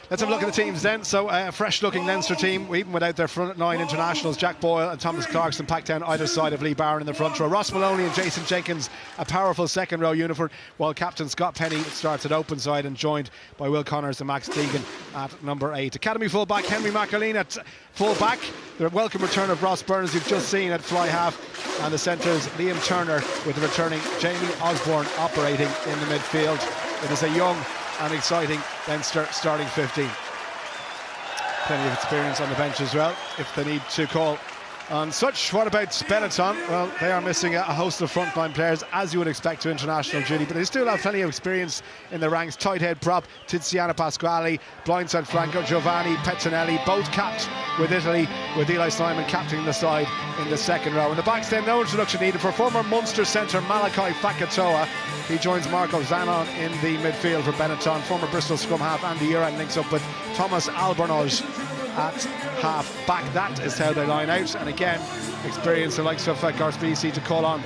Let's have a look at the teams then. So a fresh-looking Leinster team, even without their front 9 internationals. Jack Boyle and Thomas Clarkson packed down either side of Lee Barron in the front row. Ross Maloney and Jason Jenkins, a powerful second-row uniform, while captain Scott Penny starts at open side and joined by Will Connors and Max Deegan at number 8. Academy full-back Henry McAleen at full-back. The welcome return of Ross Burns, you've just seen, at fly-half. And the centres, Liam Turner with the returning Jamie Osborne operating in the midfield. It is a young and exciting Leinster starting 15. Plenty of experience on the bench as well, if they need to call on such. What about Benetton? Well, they are missing a host of frontline players, as you would expect, to international duty, but they still have plenty of experience in the ranks. Tight head prop Tiziana Pasquale, blindside Franco Giovanni Pettinelli, both capped with Italy, with Eli Simon captaining the side in the second row. In the backs then, no introduction needed for former Munster centre Malachi Fakatoa. He joins Marco Zanon in the midfield for Benetton. Former Bristol scrum half Andy Uran links up with Thomas Albornoz at half back. That is how they line out, and again experience the likes of Garspisi to call on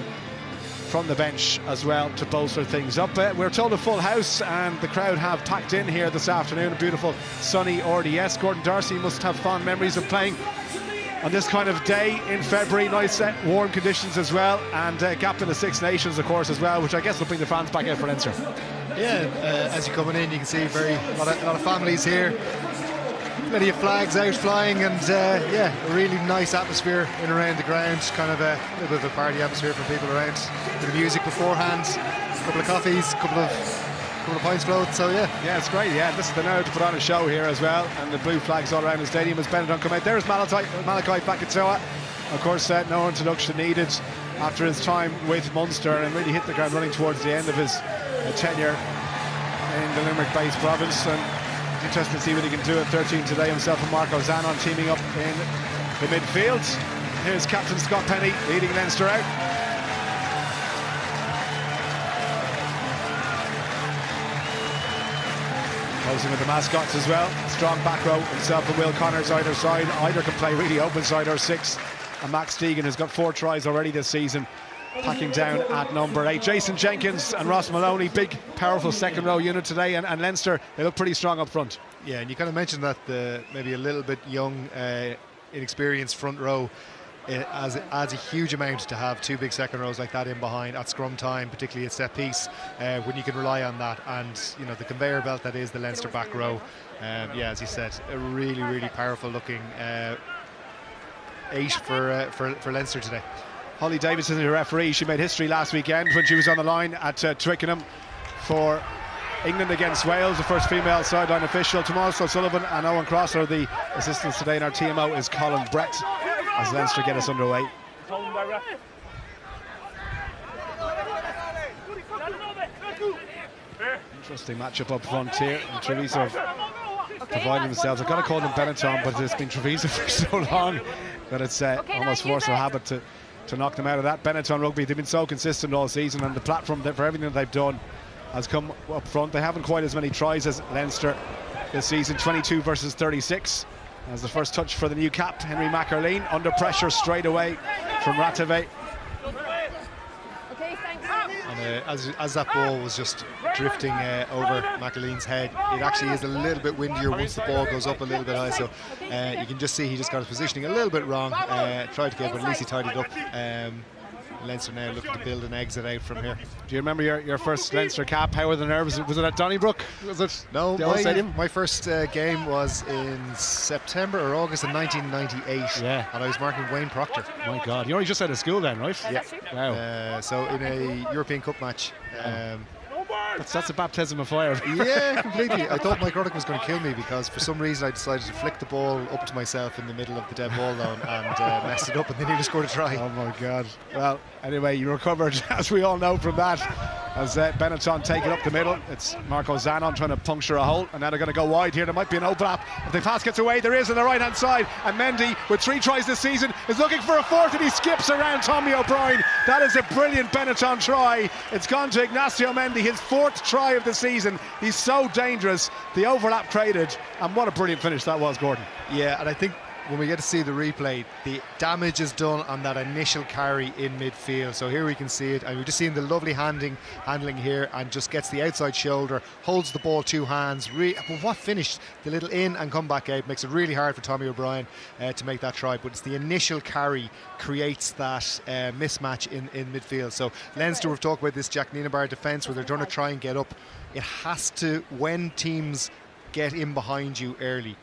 from the bench as well to bolster things up. We're told a full house, and the crowd have packed in here this afternoon. A beautiful sunny RDS. Gordon Darcy must have fond memories of playing on this kind of day in February. Nice warm conditions as well, and gap in the Six Nations of course as well, which I guess will bring the fans back out for Leinster. Yeah, as you're coming in you can see a lot of families here. Plenty of flags out flying, and yeah, a really nice atmosphere in around the ground. Kind of a little bit of a party atmosphere from people around. Bit of music beforehand, a couple of coffees, a couple of pints float. So yeah, it's great. Yeah, this is the nerve to put on a show here as well, and the blue flags all around the stadium as Benetton come out. There's Malachi Fakatoa. Of course, no introduction needed after his time with Munster, and really hit the ground running towards the end of his tenure in the Limerick-based province. And interesting to see what he can do at 13 today. Himself and Marco Zanon teaming up in the midfield. Here's captain Scott Penny leading Leinster out. Closing with the mascots as well. Strong back row, himself and Will Connors either side. Either can play really open side or 6. And Max Deegan has got 4 tries already this season, packing down at number 8. Jason Jenkins and Ross Maloney, big powerful second row unit today, and Leinster, they look pretty strong up front. Yeah, and you kind of mentioned that maybe a little bit young, inexperienced front row. It adds a huge amount to have 2 big second rows like that in behind at scrum time, particularly at set piece, when you can rely on that. And you know, the conveyor belt that is the Leinster back row. Yeah, as you said, a really powerful looking 8 for Leinster today. Holly Davidson is the referee. She made history last weekend when she was on the line at Twickenham for England against Wales, the first female sideline official. Tomas O'Sullivan and Owen Cross are the assistants today, and our TMO is Colin Brett as Leinster get us underway. Interesting matchup up front here. And Treviso providing themselves. I've got to call them Benetton, but it's been Treviso for so long that it's almost forced a habit to knock them out of that. Benetton Rugby, they've been so consistent all season, and the platform for everything that they've done has come up front. They haven't quite as many tries as Leinster this season, 22 versus 36. As the first touch for the new cap, Henry McAleen, under pressure straight away from Ratave. And as that ball was just drifting over McAleen's head, it actually is a little bit windier once the ball goes up a little bit high, so you can just see he just got his positioning a little bit wrong, tried to get, but at least he tidied up. Leinster now looking to build an exit out from here. Do you remember your first Leinster cap? How were the nerves? Was it at Donnybrook? Was it? No, my first game was in September or August of 1998. Yeah. And I was marking Wayne Proctor. My God, you're only just out of school then, right? Yeah. Wow. So in a European Cup match. That's a baptism of fire. Yeah, completely. I thought Mike Ruddock was going to kill me because for some reason I decided to flick the ball up to myself in the middle of the dead ball zone and messed it up, and then he just scored a try. Oh my God. Well, anyway, you recovered, as we all know from that, as Benetton take it up the middle. It's Marco Zanon trying to puncture a hole, and now they're going to go wide here. There might be an overlap. If the pass gets away, there is on the right hand side, and Mendy, with 3 tries this season, is looking for a 4th, and he skips around Tommy O'Brien. That is a brilliant Benetton try. It's gone to Ignacio Mendy, his 4th try of the season. He's so dangerous. The overlap created, and what a brilliant finish that was, Gordon. Yeah, and I think when we get to see the replay, the damage is done on that initial carry in midfield. So here we can see it, and we're just seeing the lovely handling here, and just gets the outside shoulder, holds the ball 2 hands. But what finish? The little in and come back out makes it really hard for Tommy O'Brien to make that try. But it's the initial carry creates that mismatch in midfield. So Leinster, we've talked about this Jack Nienaber defence where they're going to try and get up. It has to, when teams get in behind you early,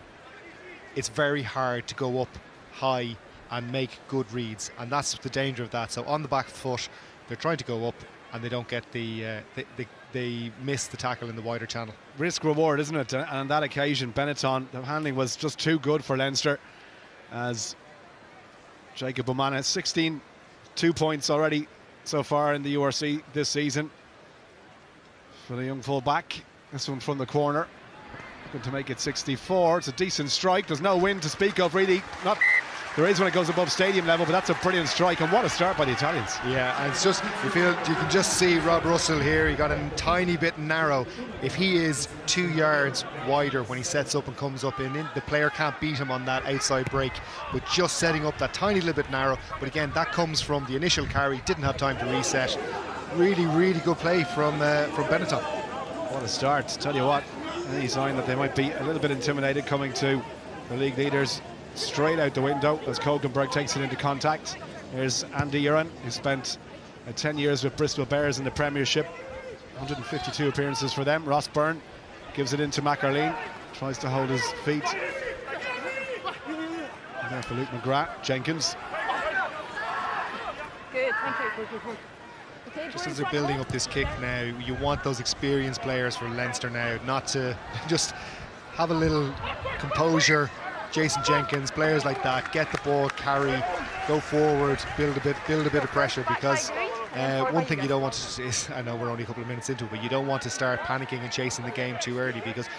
it's very hard to go up high and make good reads, and that's the danger of that. So on the back foot, they're trying to go up, and they don't get they miss the tackle in the wider channel. Risk reward, isn't it? And on that occasion, Benetton, the handling was just too good for Leinster, as Jacob O'Mana, 2 points already so far in the URC this season for the young full-back. This one from the corner, going to make it 64. It's a decent strike. There's no wind to speak of, really. There is when it goes above stadium level, but that's a brilliant strike, and what a start by the Italians. Yeah, and it's just, you can just see Rob Russell here. He got a tiny bit narrow. If he is 2 yards wider when he sets up and comes up in, the player can't beat him on that outside break, but just setting up that tiny little bit narrow. But again, that comes from the initial carry. Didn't have time to reset. Really, really good play from Benetton. What a start. Tell you what, any sign that they might be a little bit intimidated coming to the league leaders. Straight out the window as Kokenberg takes it into contact. Here's Andy Uran, who spent 10 years with Bristol Bears in the Premiership, 152 appearances for them. Ross Byrne gives it into McArleen, tries to hold his feet. And there for Luke McGrath. Jenkins. Good, thank you. Just as they're building up this kick now, you want those experienced players for Leinster now not to just have a little composure. Jason Jenkins, players like that, get the ball, carry, go forward, build a bit of pressure, because one thing you don't want to is, I know we're only a couple of minutes into it, but you don't want to start panicking and chasing the game too early, because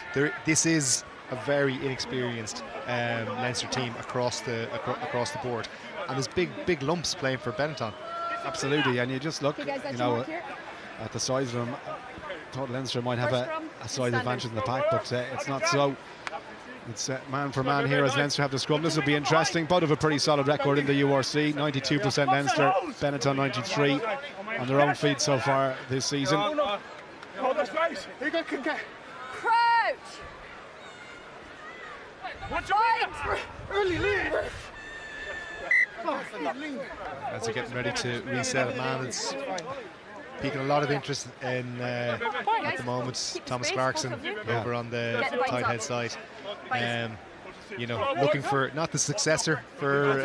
this is a very inexperienced Leinster team across the board, and there's big lumps playing for Benetton. Absolutely, and you just look, at the size of them. I thought Leinster might have a size advantage in the pack, but it's not so. It's man for man here as Leinster have the scrum. This will be interesting. Both have a pretty solid record in the URC. 92% Leinster, Benetton 93 on their own feet so far this season. Crouch! As they're getting ready to reset it, man, it's piquing a lot of interest in at the moment. Thomas Clarkson over on the tight head side. You know, looking for not the successor for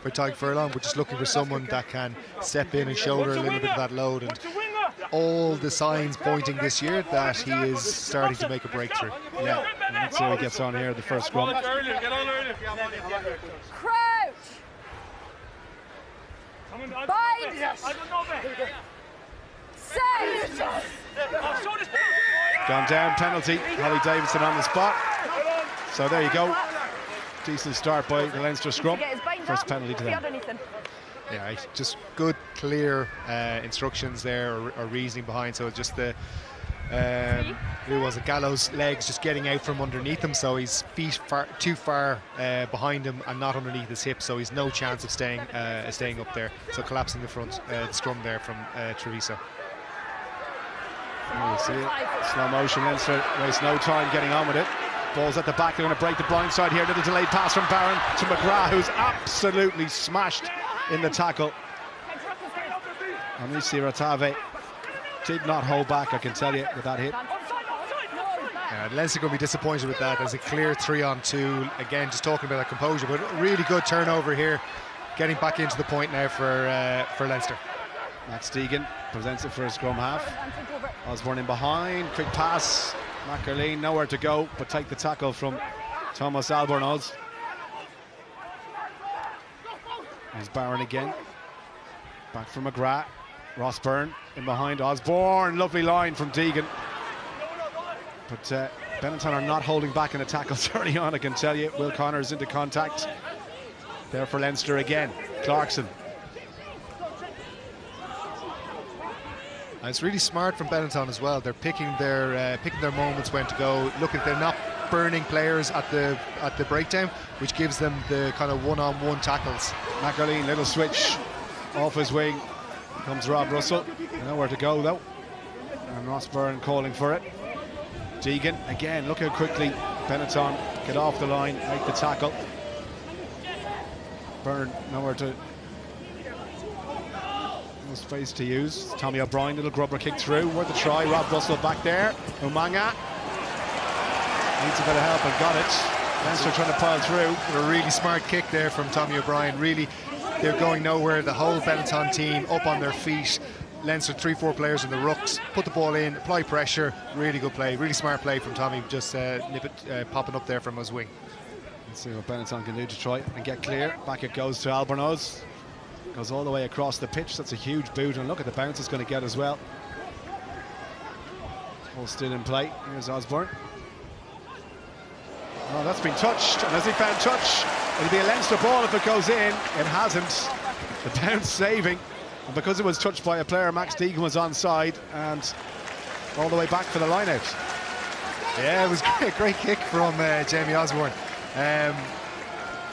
Tyg Furlong, but just looking for someone that can step in and shoulder a little bit of that load. And all the signs pointing this year that he is starting to make a breakthrough. Yeah, let's see how he gets on here, the first scrum. Crouch! Bind! Set! Gone down, penalty. Holly Davidson on the spot. So there you go. Decent start by the Leinster scrum. First penalty to them. Yeah, just good, clear instructions there, or reasoning behind. So just the who was it? Gallows' legs just getting out from underneath him, so his feet too far behind him and not underneath his hips, so he's no chance of staying up there. So collapsing the front the scrum there from Treviso. You'll see it. Slow motion. Leinster waste no time getting on with it. Ball's at the back. They're going to break the blind side here. Little delayed pass from Barron to McGrath, who's absolutely smashed in the tackle. Amici Ratave did not hold back, I can tell you, with that hit. Leinster going to be disappointed with that. There's a clear 3-on-2. Again, just talking about that composure, but really good turnover here. Getting back into the point now for Leinster. Max Deegan presents it for a scrum half. Osborne in behind, quick pass. McArleen nowhere to go, but take the tackle from Thomas Albornoz. There's Barron again. Back from McGrath. Ross Byrne in behind Osborne. Lovely line from Deegan. But Benetton are not holding back in the tackles early on, I can tell you. Will Connors into contact. There for Leinster again. Clarkson. And it's really smart from Benetton as well. They're picking their moments when to go. Look, at they're not burning players at the breakdown, which gives them the kind of one-on-one tackles. McAleen, little switch off his wing. Here comes Rob Russell. Nowhere to go though. And Ross Byrne calling for it. Deegan again. Look how quickly Benetton get off the line, make the tackle. Byrne nowhere to. No space to use. Tommy O'Brien, little grubber kick through. Worth a try. Rob Russell back there. Umanga needs a bit of help and got it. Leinster trying to pile through. A really smart kick there from Tommy O'Brien. Really, they're going nowhere. The whole Benetton team up on their feet. Leinster 3-4 players in the rucks. Put the ball in, apply pressure. Really good play. Really smart play from Tommy. Just nip it, popping up there from his wing. Let's see what Benetton can do to try and get clear. Back it goes to Albornoz. Goes all the way across the pitch. That's a huge boot, and look at the bounce it's going to get as well. All still in play. Here's Osborne. Oh, that's been touched, and as he found touch, it'll be a Leinster ball if it goes in. It hasn't. The bounce saving, and because it was touched by a player, Max Deegan was onside, and all the way back for the line-out. Yeah, it was a great kick from Jamie Osborne.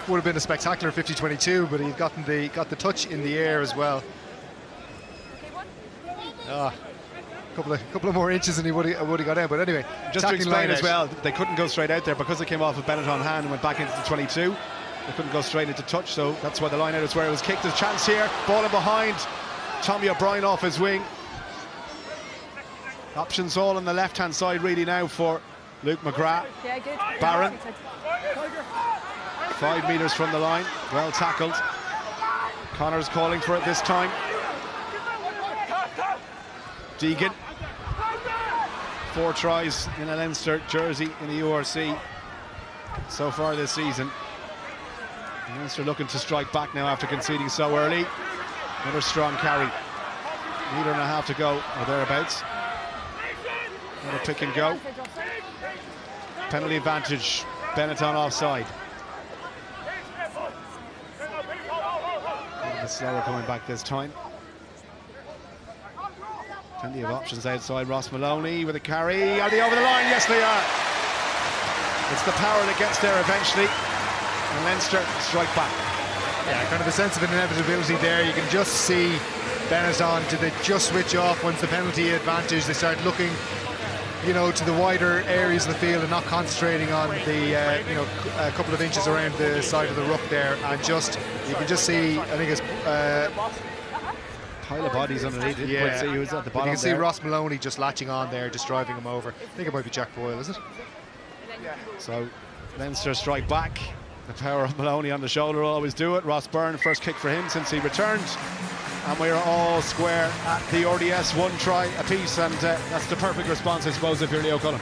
Would have been a spectacular 50-22, but he'd got the touch in the air as well. Couple of more inches and he would have got out. But anyway, just to explain as well, they couldn't go straight out there because they came off a Benetton hand and went back into the 22. They couldn't go straight into touch, so that's why the line out is where it was kicked. There's a chance here. Ball in behind. Tommy O'Brien off his wing. Options all on the left-hand side really now for Luke McGrath. Yeah, good. Barron. 5 metres from the line. Well tackled. Connor's calling for it this time. Deegan. 4 tries in a Leinster jersey in the URC so far this season. Leinster looking to strike back now after conceding so early. Another strong carry. 1.5 meters to go, or thereabouts. Another pick and go. Penalty advantage. Benetton offside. A little bit slower coming back this time. Plenty of options outside. Ross Maloney with a carry. Are they over the line? Yes, they are. It's the power that gets there eventually. And Leinster strike back. Yeah, kind of a sense of inevitability there. You can just see Benetton, did they just switch off once the penalty advantage? They start looking, to the wider areas of the field and not concentrating on the, a couple of inches around the side of the ruck there. And you can just see, I think it's... pile of bodies underneath. Didn't quite see who's at the bottom. You can see there. Ross Maloney just latching on there, just driving him over. I think it might be Jack Boyle, is it? So Leinster strike back. The power of Maloney on the shoulder will always do it. Ross Byrne, first kick for him since he returned. And we're all square at the RDS, 1 try apiece, and that's the perfect response, I suppose, if you're Leo Cullen.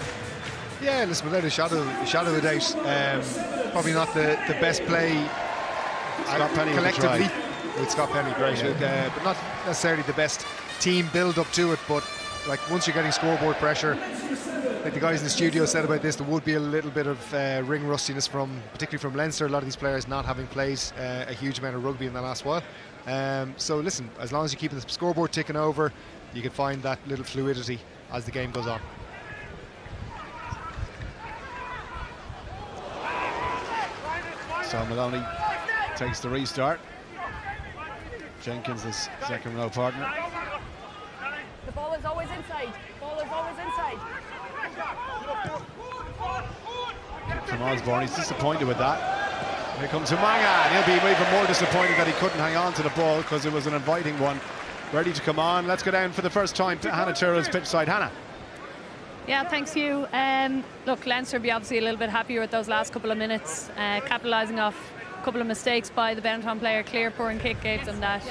Yeah, listen, without a shadow of a doubt, probably not the best play Scott Penny collectively with Scott Penny, great, but not necessarily the best team build up to it. But like once you're getting scoreboard pressure, like the guys in the studio said about this, there would be a little bit of ring rustiness particularly from Leinster. A lot of these players not having played a huge amount of rugby in the last while. So listen, as long as you keep the scoreboard ticking over, you can find that little fluidity as the game goes on. So Maloney takes the restart. Jenkins is second row partner. The ball is always inside. Ball is always inside. From Osborne, he's disappointed with that. Here comes Umanga, and he'll be even more disappointed that he couldn't hang on to the ball because it was an inviting one. Ready to come on. Let's go down for the first time to Hannah Tyrrell's pitch side. Hannah. Yeah, thanks Hugh. Look, Leinster will be obviously a little bit happier with those last couple of minutes, capitalising off a couple of mistakes by the Benetton player. Clear pouring kick gave them that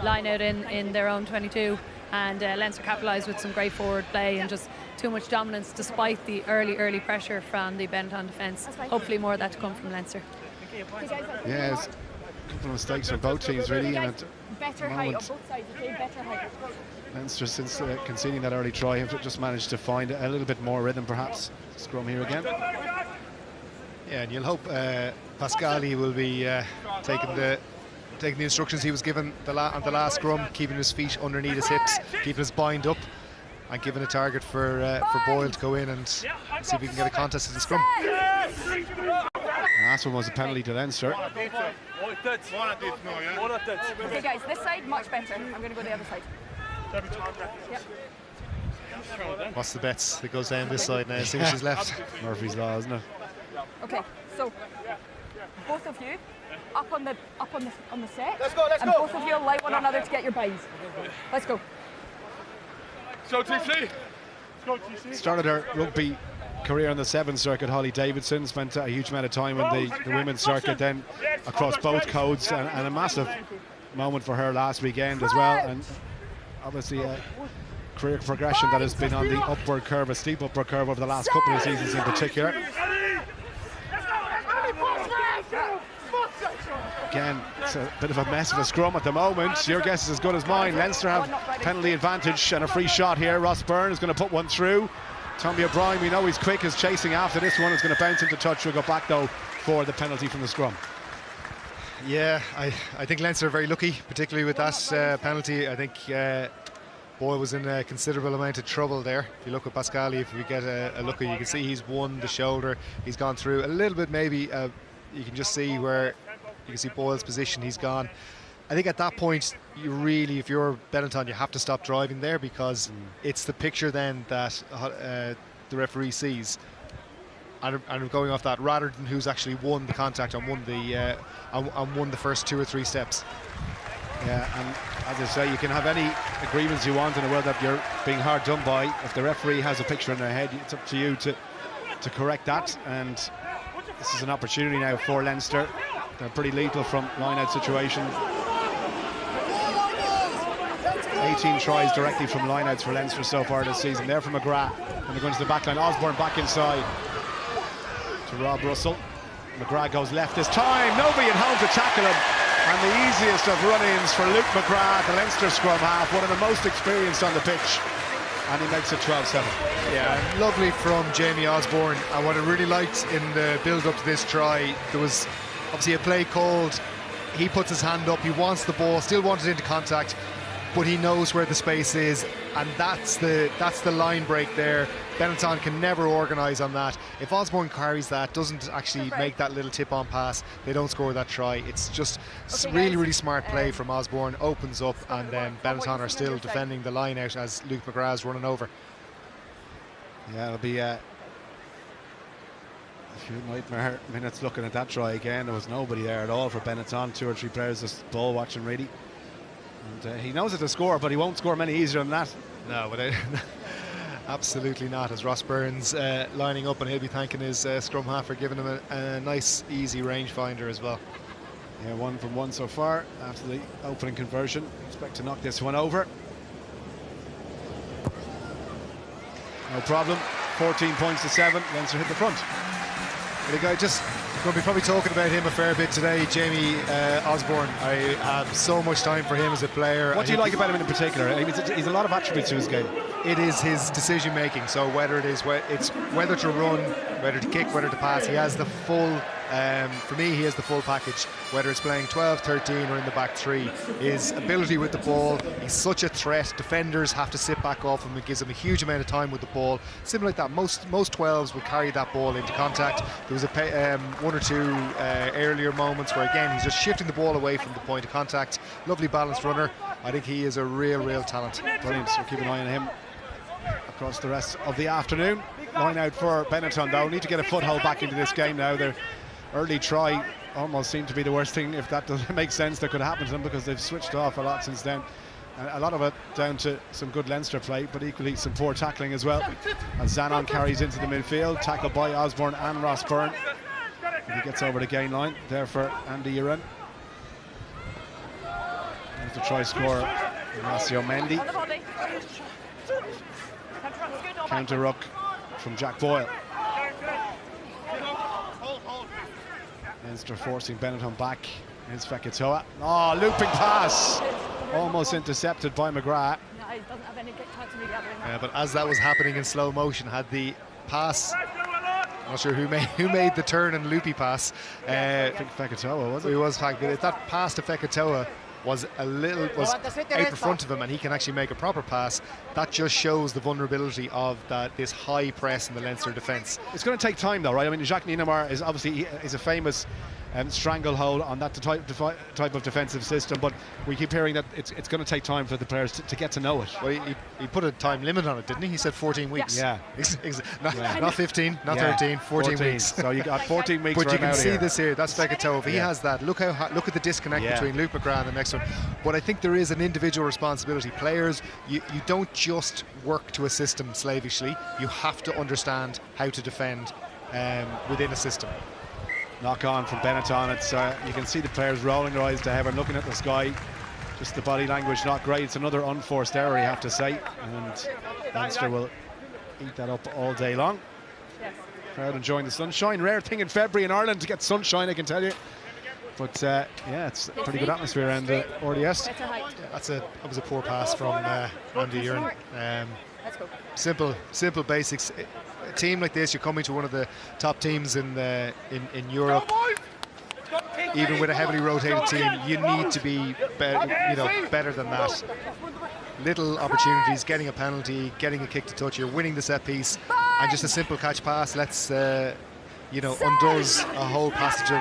line out in their own 22, and Leinster capitalised with some great forward play and just too much dominance despite the early pressure from the Benetton defence. Hopefully more of that to come from Leinster. Yeah, it's a couple of mistakes for both teams really, and Better height on both sides, okay? Better height. Leinster, since conceding that early try, have just managed to find a little bit more rhythm perhaps. Scrum here again. Yeah, and you'll hope Pascali will be taking taking the instructions he was given on the last scrum, keeping his feet underneath his hips, keeping his bind up, and giving a target for Boyle to go in and see if he can get a contest at the scrum. Last one was a penalty to Leinster. Okay guys, this side much better. I'm going to go the other side. Yep. What's the bets that goes down this side now as soon as she's left? Murphy's Law, isn't it? Okay, so both of you up on the set. Let's go. And both of you allow one another to get your buys. Let's go. Go TC. Go TC. Started her rugby career on the Sevens circuit. Holly Davidson spent a huge amount of time in the women's circuit, then across both codes, and a massive moment for her last weekend as well. And obviously a career progression that has been on the upward curve, a steep upward curve over the last couple of seasons in particular. Again, it's a bit of a mess of a scrum at the moment. Your guess is as good as mine. Leinster have penalty advantage and a free shot here. Ross Byrne is going to put one through. Tommy O'Brien, we know he's quick, is chasing after this one. Is going to bounce into touch. We'll go back though for the penalty from the scrum. Yeah, I think Leinster are very lucky, particularly with that penalty. I think Boyle was in a considerable amount of trouble there. If you look at Pascali, if we get a look at, you can see he's won the shoulder. He's gone through a little bit, maybe. You can just see where you can see Boyle's position. He's gone. I think at that point, you really, if you're Benetton, you have to stop driving there, because it's the picture then that the referee sees. And going off that, rather than who's actually won the contact and won the first 2 or 3 steps. Yeah, and as I say, you can have any agreements you want in the world that you're being hard done by. If the referee has a picture in their head, it's up to you to correct that. And this is an opportunity now for Leinster. They're pretty lethal from line-out situations. 18 tries directly from line-outs for Leinster so far this season. There from McGrath, and they're going to the back line. Osborne back inside to Rob Russell. McGrath goes left this time. Nobody at home to tackle him. And the easiest of run-ins for Luke McGrath, the Leinster scrum half, one of the most experienced on the pitch. And he makes it 12-7. Yeah, lovely from Jamie Osborne. And what I really liked in the build-up to this try, there was obviously a play called. He puts his hand up, he wants the ball, still wants it into contact, but he knows where the space is, and that's the line break there. Benetton can never organise on that. If Osborne carries that, doesn't actually make that little tip-on pass, they don't score that try. It's just really, really smart play from Osborne. Opens up, and then Benetton are still defending the line out as Luke McGrath's running over. Yeah, it'll be a few nightmare minutes looking at that try again. There was nobody there at all for Benetton. 2 or 3 players just ball watching really. And he knows it's a score, but he won't score many easier than that. No, but absolutely not. As Ross Byrne's lining up, and he'll be thanking his scrum half for giving him a nice, easy rangefinder as well. Yeah, 1 from 1 so far after the opening conversion. Expect to knock this one over. No problem. 14 points to 7. Leinster hit the front. The guy just going to be probably talking about him a fair bit today, Jamie Osborne. I have so much time for him as a player. What do you like about him in particular? I mean, he's a lot of attributes to his game. It is his decision making. So whether it's whether to run, whether to kick, whether to pass, he has the full. For me, he has the full package. Whether it's playing 12, 13, or in the back 3, his ability with the ball. He's such a threat. Defenders have to sit back off him. It gives him a huge amount of time with the ball. Something like that. Most 12s would carry that ball into contact. There was 1 or 2 earlier moments where again he's just shifting the ball away from the point of contact. Lovely balanced runner. I think he is a real talent. Brilliant. So keep an eye on him across the rest of the afternoon. Line out for Benetton though. Need to get a foothold back into this game now. Their early try almost seemed to be the worst thing, if that doesn't make sense, that could happen to them, because they've switched off a lot since then. A lot of it down to some good Leinster play, but equally some poor tackling as well. As Zanon carries into the midfield, tackled by Osborne and Ross Byrne. And he gets over the gain line there for Andy Uren. There's the try scorer, Ignacio Mendy. Counter ruck from Jack Boyle. Leinster forcing Benetton back. Here's Fekitoa. Oh, looping pass. Almost intercepted by McGrath. No, he doesn't have any continuity gathering. But as that was happening in slow motion, had the pass Not sure who made the turn and loopy pass. I think Fekitoa, was it? It was Fekitoa. That pass to Fekitoa was out in front of him, and he can actually make a proper pass. That just shows the vulnerability of this high press in the Leinster defence. It's going to take time, though, right? I mean, Jacques Nienaber is obviously is a famous stranglehold on that type of defensive system, but we keep hearing that it's going to take time for the players to get to know it. Well, he put a time limit on it, didn't he? He said 14 weeks. Yeah. Not 15, not 13, 14 weeks. So you got 14 weeks. But you can see here. this here. That's Fekitoa. If he has that, look at the disconnect between Luke McGrath and the next one. But I think there is an individual responsibility. Players, you don't just work to a system slavishly. You have to understand how to defend within a system. Knock on from Benetton. It's you can see the players rolling their eyes to heaven, looking at the sky. Just the body language not great. It's another unforced error, you have to say, and Leinster will eat that up all day long. Crowd enjoying the sunshine. Rare thing in February in Ireland to get sunshine, I can tell you. But yeah, it's a pretty good atmosphere around the RDS. That was a poor pass from Andy Uren. Simple basics. A team like this, you're coming to one of the top teams in Europe. Even with a heavily rotated team, you need to be better than that. Little opportunities, getting a penalty, getting a kick to touch, you're winning the set piece, and just a simple catch pass undoes a whole passage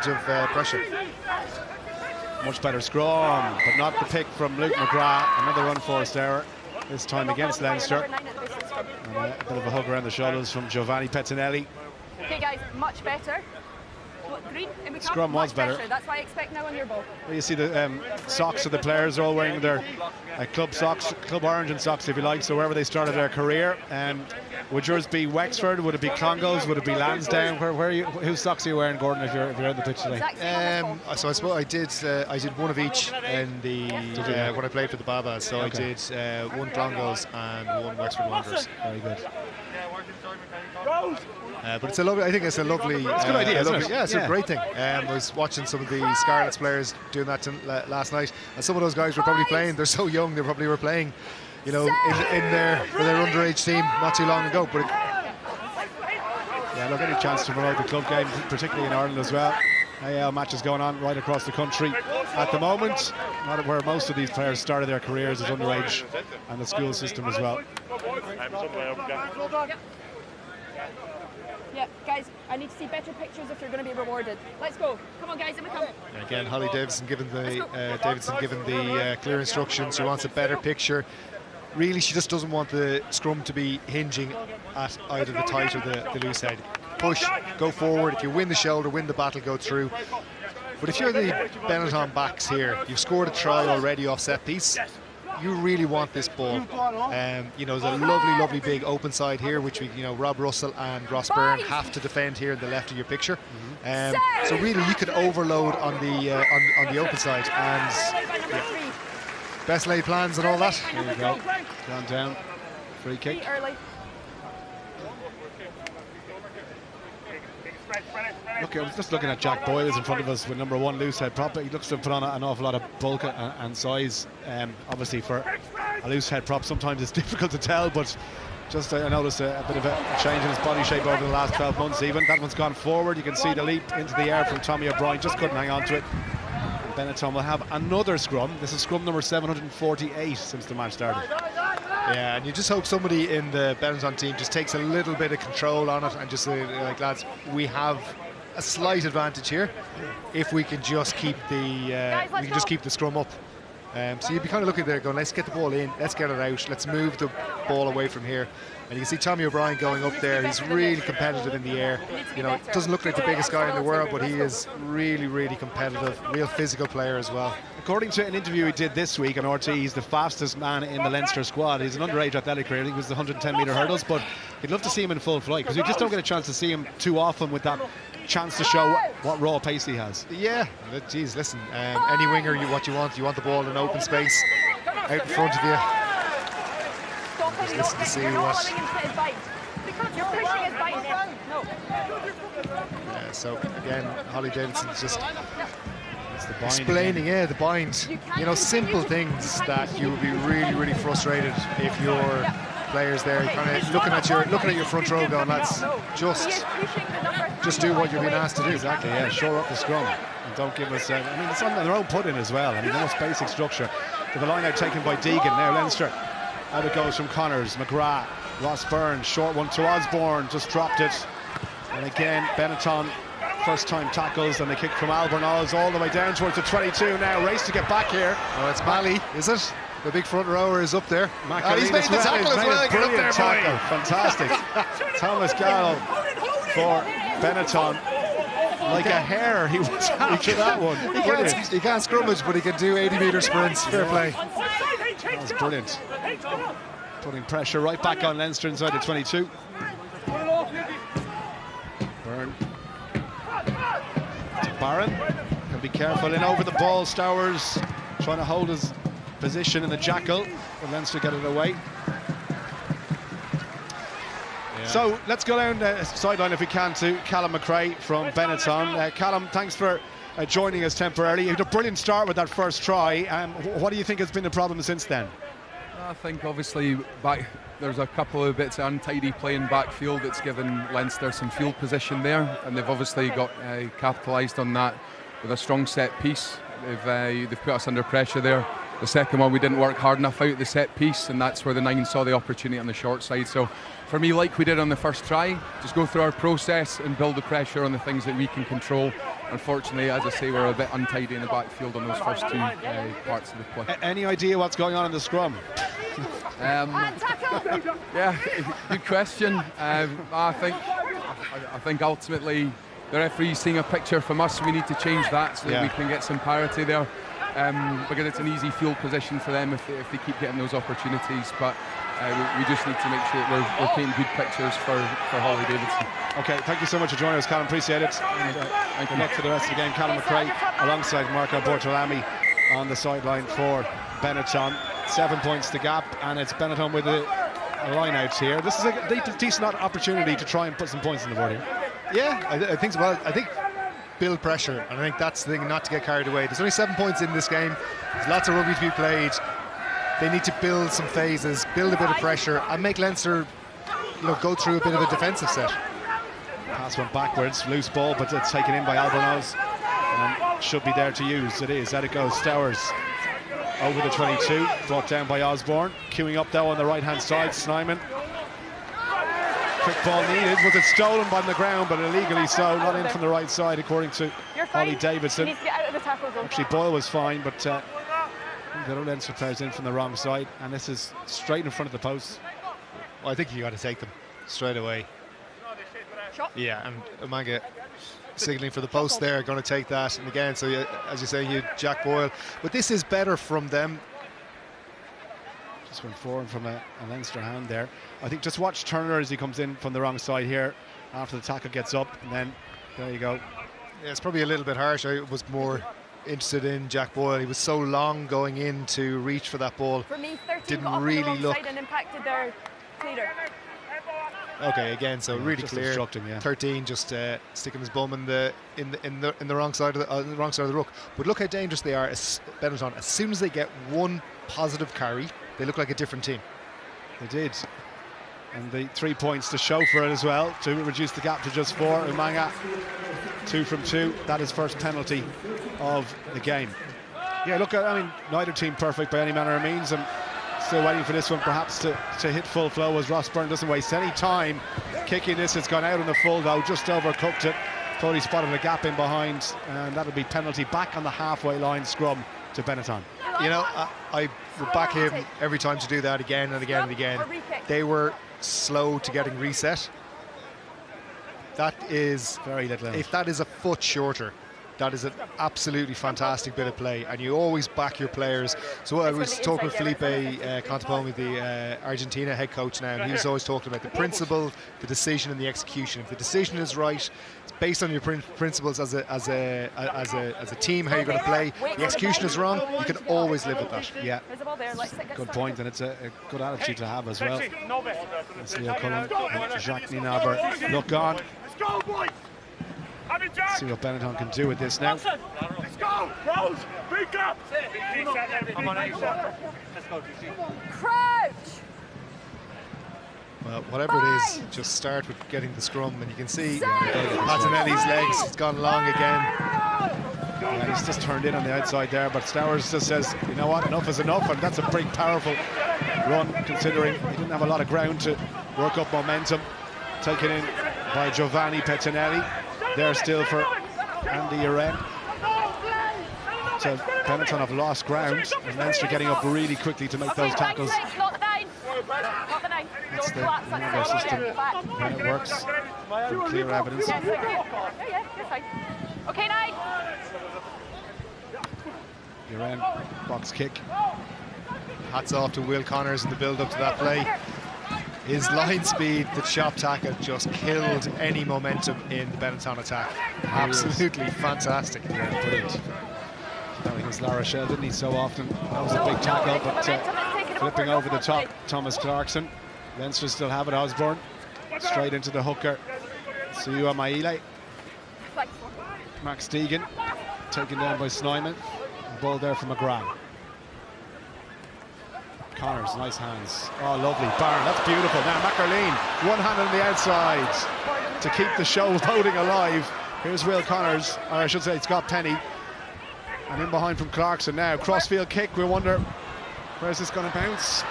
of pressure. Much better scrum, but not the pick from Luke McGrath. Another unforced error, this time against Leinster. And a bit of a hug around the shoulders from Giovanni Pettinelli. Okay, guys, much better. Green, scrum was better. That's what I expect now on your ball. Well, you see the socks of the players are all wearing their club socks, club origin socks, if you like, so wherever they started their career. Would yours be Wexford? Would it be Clongowes? Would it be Lansdowne? Whose socks are you wearing, Gordon, if you're on the pitch today? So I suppose I did one of each in the when I played for the Babas. So okay. I did one Clongowes and one Wexford Wanderers. Very good. But it's a lovely. I think it's a lovely. It's a good idea, isn't it? Yeah, it's a great thing. I was watching some of the Scarlets players doing that last night, and some of those guys were probably playing. They're so young. They probably were playing, in their underage team not too long ago. But look, any chance to promote the club game, particularly in Ireland as well. AL matches going on right across the country at the moment. Not where most of these players started their careers as underage, and the school system as well. Yeah, guys, I need to see better pictures if you're going to be rewarded. Let's go. Come on, guys, in we come. Again, Holly Davidson given the clear instructions. She wants a better picture. Really, she just doesn't want the scrum to be hinging at either the tight or the loose head. Push, go forward. If you win the shoulder, win the battle, go through. But if you're the Benetton backs here, you've scored a try already off set piece. You really want this ball. There's a lovely big open side here, which Rob Russell and Ross Byrne have to defend here in the left of your picture. So really, you could overload on the open side, and best laid plans and all that. There you go. Gone down. Free kick. Look, I was just looking at Jack Boyle in front of us with number 1 loose head prop. He looks to have put on an awful lot of bulk and size. Obviously, for a loose head prop, sometimes it's difficult to tell, but just I noticed a bit of a change in his body shape over the last 12 months even. That one's gone forward. You can see the leap into the air from Tommy O'Brien. Just couldn't hang on to it. And Benetton will have another scrum. This is scrum number 748 since the match started. Yeah, and you just hope somebody in the Benetton team just takes a little bit of control on it and just say, like, lads, we have a slight advantage here if we can just keep the scrum up. So you'd be kind of looking there going, let's get the ball in, let's get it out, let's move the ball away from here. And you can see Tommy O'Brien going up there. He's really competitive in the air. Doesn't look like the biggest guy in the world, but he is really competitive, real physical player as well. According to an interview he did this week on RT, he's the fastest man in the Leinster squad. He's an underage athletic career. I think it was the 110-metre hurdles, but you'd love to see him in full flight because you just don't get a chance to see him too often with that chance to show what raw pace he has. Yeah, geez, listen, any winger, you want the ball in open space out in front of you. Just listen to see what. Yeah, so again, Holly Davidson's just explaining, the bind. Simple things that you would be really frustrated if you're players there, kind of looking at your front row, going, lads, just do what you're being asked to do. Exactly, yeah, shore up the scrum and don't give us. I mean, it's on their own put in as well. I mean, the most basic structure. The line out taken by Deegan. Now Leinster. Out it goes from Connors, McGrath, Ross Byrne, short one to Osborne, just dropped it. And again, Benetton, first time tackles, and they kick from Albornoz all the way down towards the 22 now. Race to get back here. Oh, it's Malley, is it? The big front rower is up there. He's made the tackle as well. Brilliant tackle, fantastic. Thomas Gallo for Benetton. Like a hare, he was after that one. He can't scrummage, but he can do 80-metre sprints. Fair play. That was brilliant. Putting pressure right back on Leinster inside the 22. Byrne. Barron can be careful in over the ball. Stowers trying to hold his position in the jackal, but Leinster get it away. So let's go down the sideline if we can to Callum McRae from Benetton. Callum, thanks for joining us temporarily. You had a brilliant start with that first try. What do you think has been the problem since then? I think obviously there's a couple of bits of untidy play in backfield that's given Leinster some field position there, and they've obviously got capitalised on that with a strong set piece. They've put us under pressure there. The second one, we didn't work hard enough out the set piece, and that's where the nine saw the opportunity on the short side. So for me, like we did on the first try, just go through our process and build the pressure on the things that we can control. Unfortunately, as I say, we're a bit untidy in the backfield on those first two parts of the play. Any idea what's going on in the scrum? Yeah, good question. I think ultimately the referee's seeing a picture from us. We need to change that so that we can get some parity there. Because it's an easy field position for them if they keep getting those opportunities. But we just need to make sure that we're painting good pictures for Holly Davidson. Okay, thank you so much for joining us, Callum. Appreciate it. And good luck for the rest of the game. Callum McRae alongside Marco Bortolami on the sideline for Benetton. 7 points to gap, and it's Benetton with a line out here. This is a decent opportunity to try and put some points on the board here. Yeah, I think so. Well, I think build pressure, and I think that's the thing, not to get carried away. There's only 7 points in this game. There's lots of rugby to be played. They need to build some phases, build a bit of pressure, and make Leinster, go through a bit of a defensive set. Pass went backwards, loose ball, but it's taken in by Albornoz and should be there to use. It is. Out it goes. Stowers over the 22, brought down by Osborne. Queuing up though on the right-hand side, Snyman. Quick ball needed. Was it stolen by the ground, but illegally so. Not in from the right side, according to Holly Davidson. Actually, Boyle was fine, but the other Leinster players in from the wrong side, and this is straight in front of the post. Well, I think you got to take them straight away. Yeah, and Umaga signalling for the post there, going to take that. And again, so as you say, Jack Boyle. But this is better from them. Just went forward from a Leinster hand there. I think just watch Turner as he comes in from the wrong side here after the tackle gets up, and then there you go. Yeah, it's probably a little bit harsh. I was more interested in Jack Boyle. He was so long going in to reach for that ball. For me, 13 didn't got really look. And impacted their leader. Okay, again, so really clear. 13 just sticking his bum in the wrong side of the wrong side of the ruck. But look how dangerous they are. Benetton, as soon as they get one positive carry, they look like a different team. They did. And the 3 points to show for it as well, to reduce the gap to just 4. Umanga, 2 from 2. That is first penalty of the game. Yeah, look, I mean, neither team perfect by any manner of means. And still waiting for this one perhaps to hit full flow as Ross Byrne doesn't waste any time kicking this. It's gone out on the full though, just overcooked it. Thought he spotted a gap in behind, and that'll be penalty back on the halfway line scrum to Benetton. You know, I would back him every time to do that again and again and again. They were slow to getting reset. That is very little. If that is a foot shorter, that is an absolutely fantastic bit of play, and you always back your players. So I was talking with Felipe Contepomi, the Argentina head coach now, and he was always talking about the principle, the decision, and the execution. If the decision is right, it's based on your principles as a team, how you're going to play. The execution is wrong, you can always live with that. Yeah, good point, and it's a good attitude to have as well. That's Leo Cullen, Jacques Nienaber. Look on. See what Benetton can do with this now. Let's go, Rose! Big up! Crouch! Well, whatever it is, just start with getting the scrum, and you can see Patinelli's legs. It's gone long again. Yeah, he's just turned in on the outside there, but Stowers just says, you know what, enough is enough, and that's a pretty powerful run, considering he didn't have a lot of ground to work up momentum. Taken in by Giovanni Pettinelli. There still for Andy Uren. So Benetton have lost ground, and Leinster getting up really quickly to make those tackles. That's the number system when it works. Clear evidence. Okay, 9. Uren, box kick. Hats off to Will Connors in the build-up to that play. His line speed, the chop tackle, just killed any momentum in the Benetton attack. Absolutely fantastic. Yeah, brilliant. That was La Rochelle, didn't he, so often? That was a big tackle, but flipping over the top, Thomas Clarkson. Leinster still have it, Osborne. Straight into the hooker. Siua Maile. Max Deegan, taken down by Snyman. Ball there for McGrath. Connors, nice hands. Oh, lovely. Barron, that's beautiful. Now McArleen, one hand on the outside to keep the show voting alive. Here's Will Connors, or I should say Scott Penny. And in behind from Clarkson now. Crossfield kick, we wonder, where's this going to bounce?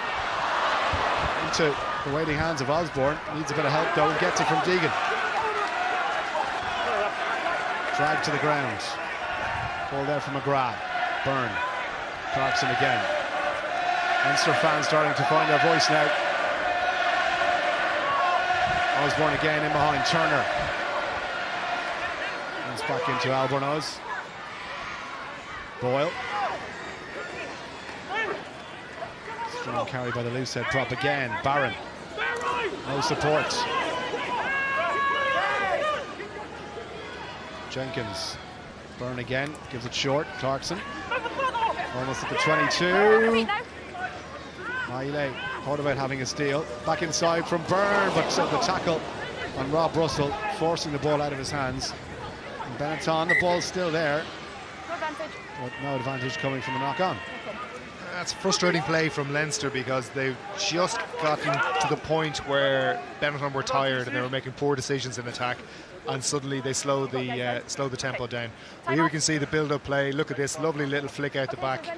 Into the waiting hands of Osborne. Needs a bit of help though, and gets it from Deegan. Dragged to the ground. Ball there for McGrath. Byrne. Clarkson again. Leinster fans starting to find their voice now. Osborne again in behind. Turner. Comes back into Albornoz. Boyle. Strong carry by the loose head prop again. Barron. No support. Jenkins. Byrne again. Gives it short. Clarkson. Almost at the 22. Maile thought about having a steal. Back inside from Byrne, but the tackle on Rob Russell, forcing the ball out of his hands. And Benetton, the ball's still there. But no advantage coming from the knock-on. That's a frustrating play from Leinster, because they've just gotten to the point where Benetton were tired and they were making poor decisions in attack, and suddenly they slow the tempo down. Well, here we can see the build-up play. Look at this lovely little flick out the back.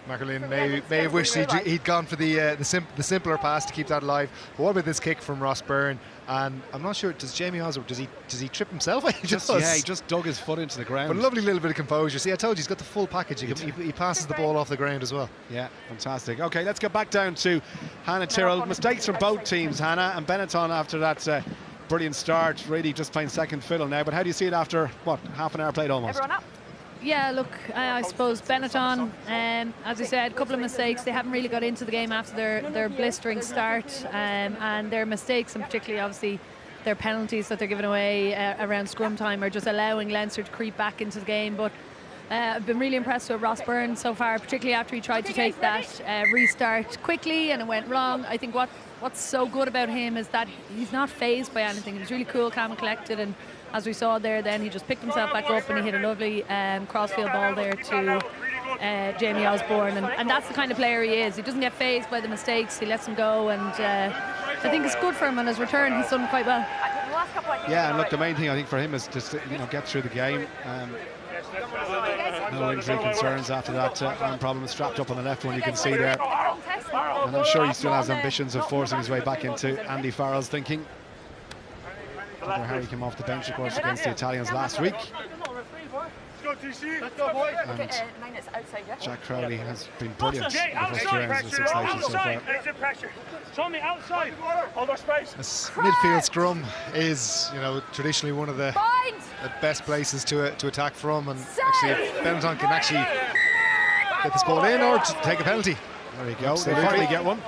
McArleen may have wished he'd gone for the simpler pass to keep that alive. But what about this kick from Ross Byrne? And I'm not sure, does Jamie Osborne, does he trip himself? Yeah, he just dug his foot into the ground. But a lovely little bit of composure. See, I told you, he's got the full package. He passes the ball off the ground as well. Yeah, fantastic. Okay, let's get back down to Hannah Tyrrell. Mistakes from both teams, Hannah, and Benetton after that brilliant start, really just playing second fiddle now. But how do you see it after, what, half an hour played almost? Everyone up. Yeah, look, I suppose Benetton, as I said, a couple of mistakes. They haven't really got into the game after their blistering start, and their mistakes, and particularly obviously their penalties that they're giving away around scrum time, are just allowing Leinster to creep back into the game. But I've been really impressed with Ross Byrne so far, particularly after he tried to take that restart quickly and it went wrong. I think what's so good about him is that he's not fazed by anything. He's really cool, calm and collected, and as we saw there, then he just picked himself back up and he hit a lovely crossfield ball there to Jamie Osborne, and that's the kind of player he is. He doesn't get fazed by the mistakes, he lets them go, and I think it's good for him on his return. He's done quite well. Yeah, and look, the main thing I think for him is to get through the game. No injury concerns after that arm problem. Strapped up on the left one, you can see there. And I'm sure he still has ambitions of forcing his way back into Andy Farrell's thinking. Harry came off the bench, of course, against the Italians last week. And Jack Crowley has been brilliant in the first two rounds of the Six Nations so far. This midfield scrum is, traditionally one of the best places to attack from, and actually if Benetton can actually get this ball in or take a penalty. There we go, they finally get one.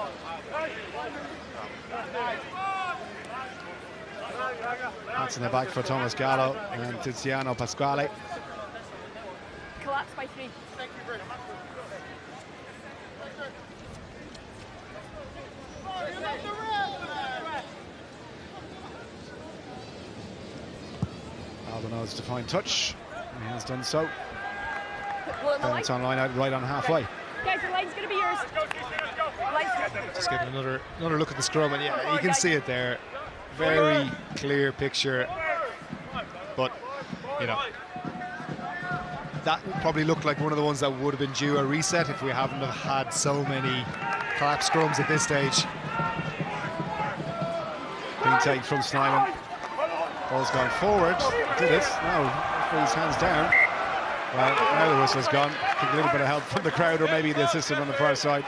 That's in the back for Thomas Gallo and Tiziano Pasquale. Collapse by 3. Albanose to find touch. He has done so. Benetton line out right on halfway. Guys, the line's going to be yours. Just getting another look at the scrum, and yeah, you can see it there. Very clear picture. But, you know, that probably looked like one of the ones that would have been due a reset if we haven't have had so many collapse scrums at this stage. Being taken from Snyman. Ball's gone forward. Did it? No, his hands down. Well, now the whistle's gone. I think a little bit of help from the crowd, or maybe the assistant on the far side.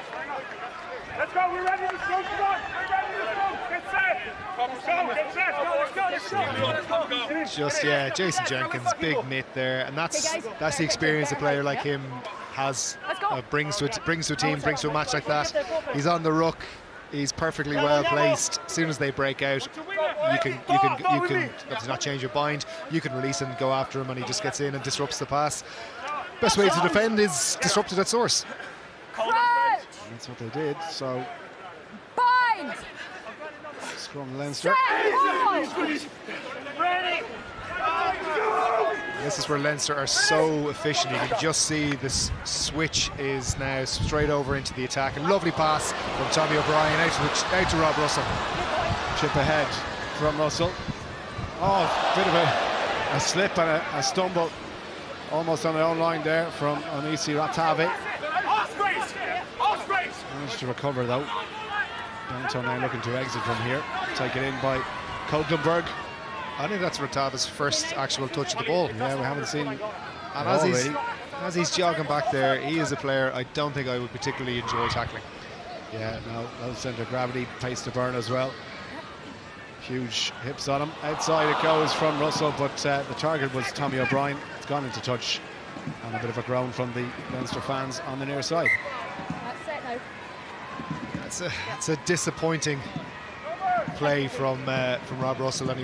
Let's go, we're ready to go, come on! We're ready to go! Get set! Let's go! Just, yeah, Jason Jenkins, big mitt there, and that's the experience a player like him has, brings to a team, brings to a match like that. He's on the ruck, he's perfectly well placed. As soon as they break out, you can obviously not change your bind. You can release him and go after him, and he just gets in and disrupts the pass. Best way to defend is disrupted at source. That's what they did. So Bind! Scrum Leinster. This is where Leinster are so efficient. You can just see this switch is now straight over into the attack. A lovely pass from Tommy O'Brien out to Rob Russell. Chip ahead from Russell. Oh, bit of a slip and a stumble. Almost on their own line there from Onisi Ratave. Managed to recover though. Benetton now looking to exit from here. Taken in by Kogelberg. I think that's Ratave's first actual touch of the ball. Yeah, we haven't seen him. And as he's jogging back there, he is a player I don't think I would particularly enjoy tackling. Yeah, no, low centre of gravity, pace to burn as well. Huge hips on him. Outside it goes from Russell, but the target was Tommy O'Brien. It's gone into touch, and a bit of a groan from the Leinster fans on the near side. It's a disappointing play from Rob Russell, and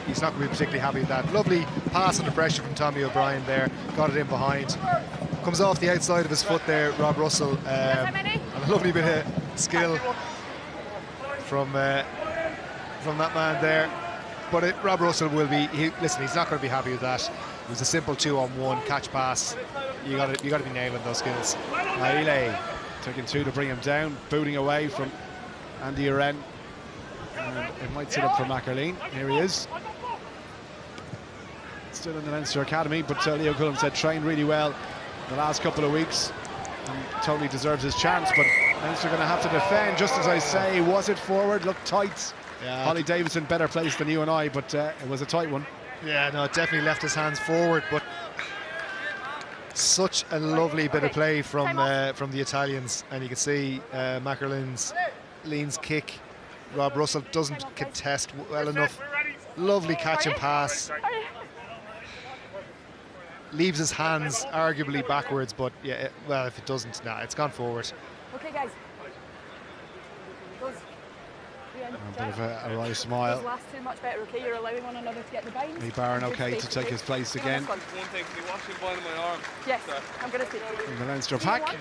he's not going to be particularly happy with that. Lovely pass under pressure from Tommy O'Brien there, got it in behind. Comes off the outside of his foot there, Rob Russell, and a lovely bit of skill from that man there. But Rob Russell will be, he's not going to be happy with that. It was a simple 2-on-1 catch pass. You got to be nailing those skills. Maile taking two to bring him down, booting away from Andy Uren. And it might sit up for Mackerleen. Here he is. Still in the Leinster Academy, but Leo Cullum said trained really well the last couple of weeks and totally deserves his chance. But Leinster going to have to defend, just as I say. Was it forward? Looked tight. Yeah. Holly Davidson better placed than you and I, but it was a tight one. Yeah, no, it definitely left his hands forward, but such a lovely bit of play from the Italians, and you can see Mackerleen's kick. Rob Russell doesn't contest well enough. Lovely catch and pass. Leaves his hands arguably backwards, but yeah, well, if it doesn't, it's gone forward. Okay, guys. A bit of a wry smile. Those last two much better, okay? You're allowing one another to get the binds. Lee Barron okay to take his place again. One thing, can you watch him binding my arm? Yes, I'm going to see. In the Leinster pack.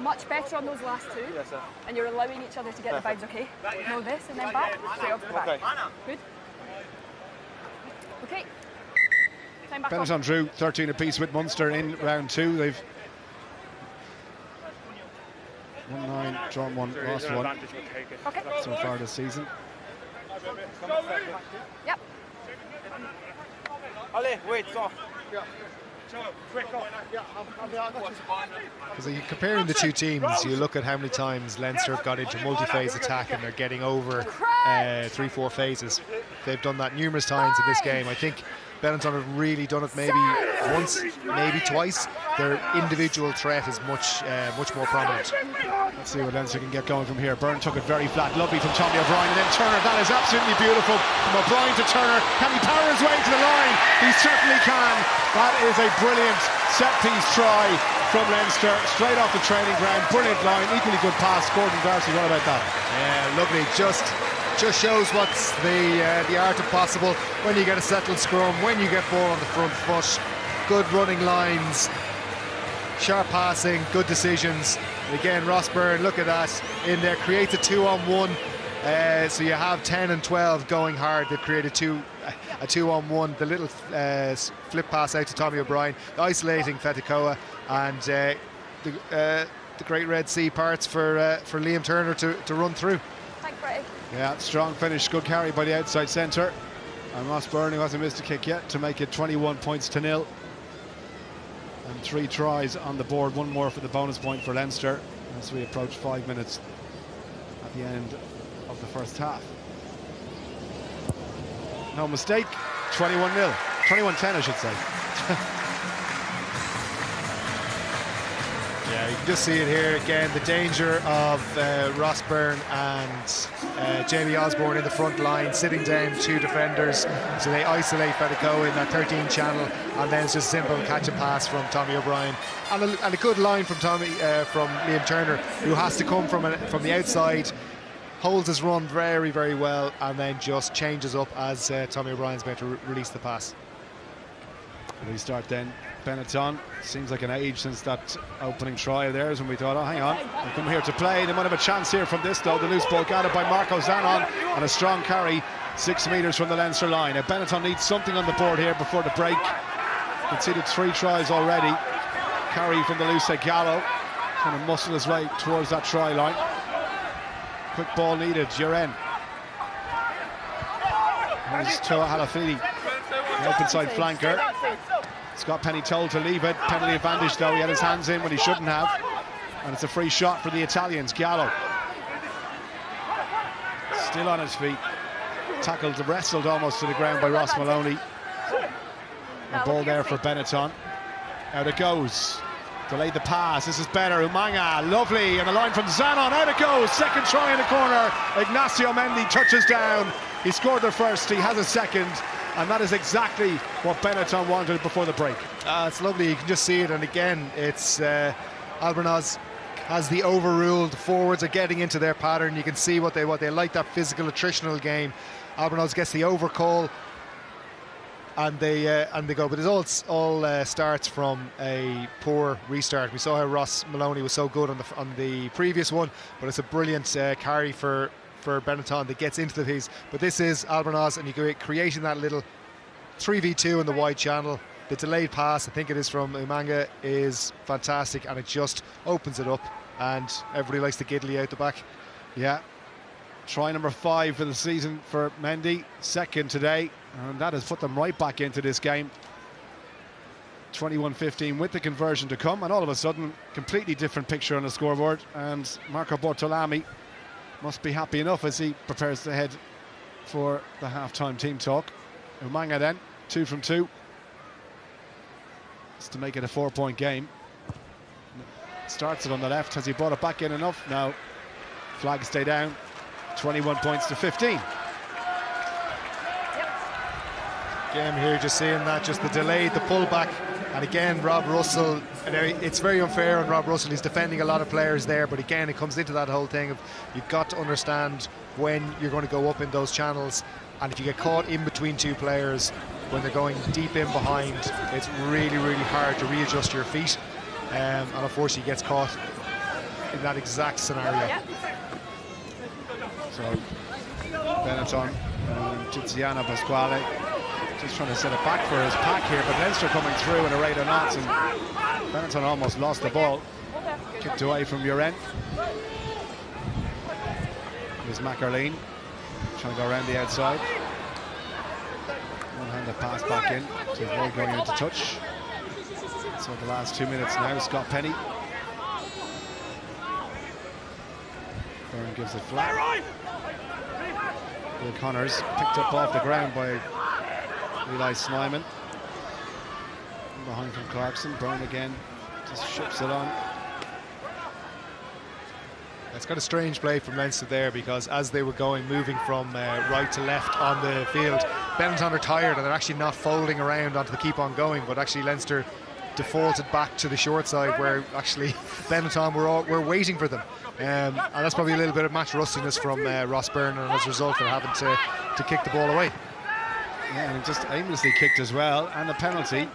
Much better on those last two. Yes, sir. And you're allowing each other to get the binds, okay? No, this and then back, straight off the back. Okay. Good. Okay. Time back Benetton drew 13 apiece with Munster in round two. They've 1-9, drawn one, lost one so far this season. Yep. Allez, wait, stop. Because you're comparing the two teams, you look at how many times Leinster have got into multi-phase attack and they're getting over 3-4 phases. They've done that numerous times in this game. I think Benetton have really done it maybe once, maybe twice. Their individual threat is much more prominent. Let's see what Leinster can get going from here. Byrne took it very flat, lovely from Tommy O'Brien, and then Turner. That is absolutely beautiful from O'Brien to Turner. Can he power his way to the line? He certainly can. That is a brilliant set-piece try from Leinster, straight off the training ground. Brilliant line, equally good pass. Gordon Darcy, what about that? Yeah, lovely. Just shows what's the art of possible when you get a settled scrum, when you get ball on the front foot. Good running lines, sharp passing, good decisions. And again, Ross Byrne, look at that in there, creates a 2-on-1. So you have 10 and 12 going hard. They've created a 2-on-1. The little flip pass out to Tommy O'Brien, isolating Fetikoa, and the Great Red Sea parts for Liam Turner to run through. Thanks, Bretty. Yeah, strong finish, good carry by the outside centre. And Ross Byrne, who hasn't missed a kick yet, to make it 21 points to 0. And 3 tries on the board, one more for the bonus point for Leinster as we approach 5 minutes at the end of the first half. No mistake, 21-0. 21-10, I should say. Yeah, you can just see it here again, the danger of Ross Byrne and Jamie Osborne in the front line, sitting down 2 defenders, so they isolate Fedico in that 13 channel, and then it's just simple catch and pass from Tommy O'Brien, and a good line from Liam Turner, who has to come from the outside, holds his run very, very well, and then just changes up as Tommy O'Brien's about to release the pass. Restart then. Benetton, seems like an age since that opening try of theirs, when we thought, oh, hang on, they come here to play. They might have a chance here from this, though. The loose ball gathered by Marco Zanon, and a strong carry 6 metres from the Leinster line. Now Benetton needs something on the board here before the break. Conceded 3 tries already. Carry from the loose Gallo, trying to muscle his way towards that try line. Quick ball needed, Juren. Here's Toa Halafili, the open side flanker. Scott Penny told to leave it. Penalty advantage, though. He had his hands in when he shouldn't have. And it's a free shot for the Italians. Gallo still on his feet. Tackled, wrestled almost to the ground by Ross Maloney. The ball there for Benetton. Out it goes. Delayed the pass. This is better. Umanga, lovely. And the line from Zanon. Out it goes. Second try in the corner. Ignacio Mendy touches down. He scored the first. He has a second. And that is exactly what Benetton wanted before the break. It's lovely, you can just see it, and again, it's Albornoz has the overruled. Forwards are getting into their pattern. You can see what they like, that physical attritional game. Albornoz gets the overcall, and they go. But it all starts from a poor restart. We saw how Ross Maloney was so good on the previous one, but it's a brilliant carry for Benetton that gets into the piece. But this is Albornoz, and you creating that little 3v2 in the wide channel. The delayed pass, I think it is from Umanga, is fantastic, and it just opens it up, and everybody likes the giddly out the back. Yeah, try number 5 for the season for Mendy, second today, and that has put them right back into this game. 21-15 with the conversion to come, and all of a sudden completely different picture on the scoreboard, and Marco Bortolami must be happy enough as he prepares to head for the half-time team talk. Umanga then, 2 from 2. Just to make it a 4-point game. Starts it on the left. Has he brought it back in enough? No. Flags stay down. 21 points to 15. Again here, just seeing that, just the delay, the pullback. And again, Rob Russell, it's very unfair on Rob Russell. He's defending a lot of players there, but again, it comes into that whole thing of you've got to understand when you're going to go up in those channels, and if you get caught in between 2 players when they're going deep in behind, it's really, really hard to readjust your feet, and unfortunately he gets caught in that exact scenario. So Benetton and Tiziano Pasquale just trying to set it back for his pack here, but Leinster coming through in a rate of knots, and Benetton almost lost the ball. Kicked away from Juren. Here's McArleen trying to go around the outside. One-handed pass back in to avoid going into touch. So the last 2 minutes now, Scott Penny. Byrne gives it flat. Will Connors picked up off the ground by Eli Snyman. Behind from Clarkson. Byrne again just ships it on. It's got a strange play from Leinster there, because as they were moving from right to left on the field, Benetton are tired and they're actually not folding around onto the keep on going, but actually Leinster defaulted back to the short side, where actually Benetton were waiting for them. And that's probably a little bit of match rustiness from Ross Byrne, and as a result they're having to kick the ball away. Yeah, and just aimlessly kicked as well, and a penalty.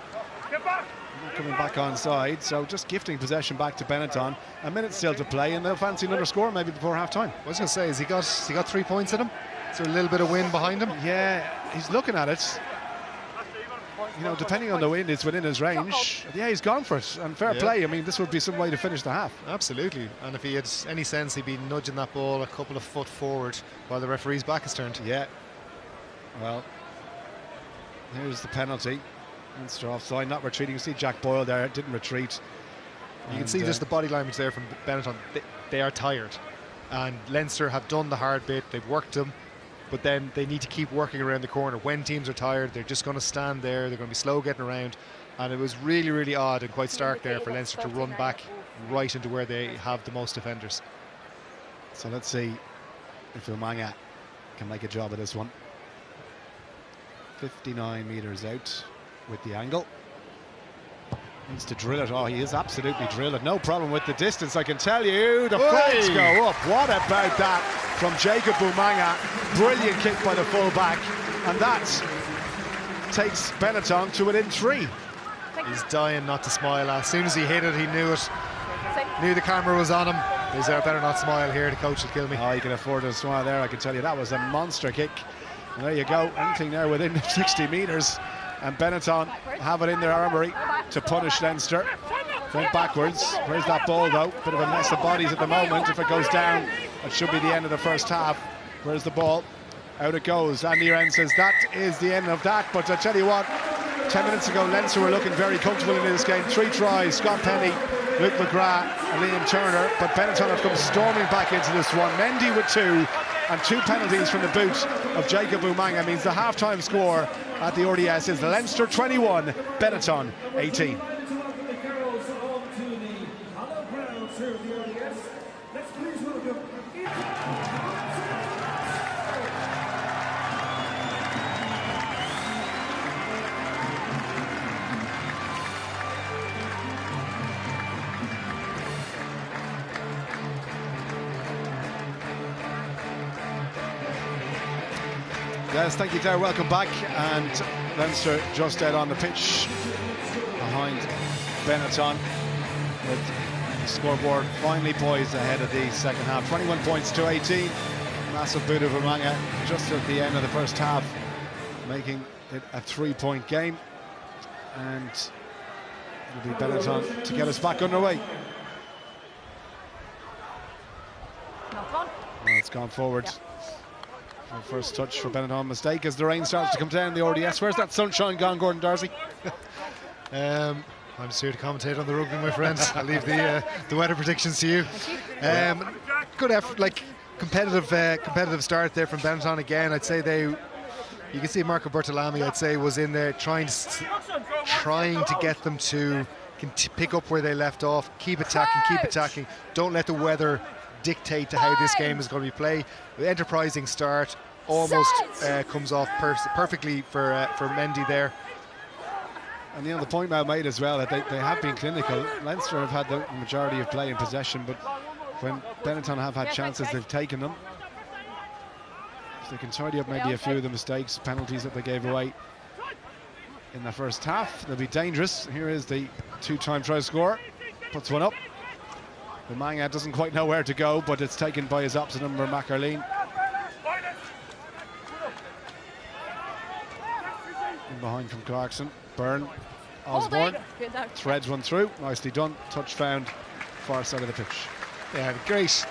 Coming back onside, so just gifting possession back to Benetton. A minute still to play, and they'll fancy another score maybe before half-time. I was going to say, has he got 3 points in him? Is there a little bit of wind behind him? Yeah, he's looking at it. you know, depending on the wind, it's within his range. Yeah, he's gone for it, and fair play. I mean, this would be some way to finish the half. Absolutely, and if he had any sense, he'd be nudging that ball a couple of foot forward while the referee's back is turned. Yeah. Well, here's the penalty. Leinster offside, not retreating. You see Jack Boyle there, didn't retreat. You can see just the body language there from Benetton. They are tired, and Leinster have done the hard bit. They've worked them, but then they need to keep working around the corner. When teams are tired, they're just going to stand there. They're going to be slow getting around, and it was really, really odd and quite stark there for Leinster to run back right into where they have the most defenders. So let's see if Umanga can make a job of this one. 59 metres out with the angle. Needs to drill it. Oh, he is absolutely drilled it. No problem with the distance, I can tell you. The flags go up. What about that from Jacob Umanga? Brilliant kick by the full-back. And that takes Benetton to within 3. He's dying not to smile. As soon as he hit it, he knew it. Knew the camera was on him. He's there, better not smile here. The coach will kill me. Oh, you can afford to smile there, I can tell you. That was a monster kick. And there you go. Anything there within 60 metres. And Benetton have it in their armoury to punish Leinster. Went backwards. Where's that ball though? Bit of a mess of bodies at the moment. If it goes down, that should be the end of the first half. Where's the ball? Out it goes. Andy Wren says that is the end of that. But I tell you what, 10 minutes ago Leinster were looking very comfortable in this game. 3 tries, Scott Penny, Luke McGrath and Liam Turner. But Benetton have come storming back into this one. Mendy with 2. And 2 penalties from the boot of Jacob Umanga means the half-time score at the RDS is Leinster 21, Benetton 18. Yes, thank you, Claire. Welcome back. And Leinster just out on the pitch behind Benetton with the scoreboard finally poised ahead of the second half. 21 points to 18. Massive boot of Umanga just at the end of the first half, making it a 3-point game. And it'll be Benetton to get us back underway. Well, it's gone forward. First touch for Benetton, mistake as the rain starts to come down the RDS. Where's that sunshine gone, Gordon Darcy? I'm just here to commentate on the rugby, my friends. I'll leave the weather predictions to you. Good effort, like competitive start there from Benetton again. I'd say you can see Marco Bertolami, I'd say, was in there trying to get them to pick up where they left off, keep attacking, don't let the weather dictate to how this game is going to be played. The enterprising start almost comes off perfectly for Mendy there. And the point Mal made as well, that they have been clinical. Leinster have had the majority of play in possession, but when Benetton have had chances, they've taken them. If they can tidy up maybe a few of the mistakes, penalties that they gave away in the first half, they'll be dangerous. Here is the 2-time try scorer, puts one up. Umanga doesn't quite know where to go, but it's taken by his opposite number, McArleen. In behind from Clarkson, Byrne, Osborne, threads one through, nicely done, touch found, far side of the pitch. Yeah, great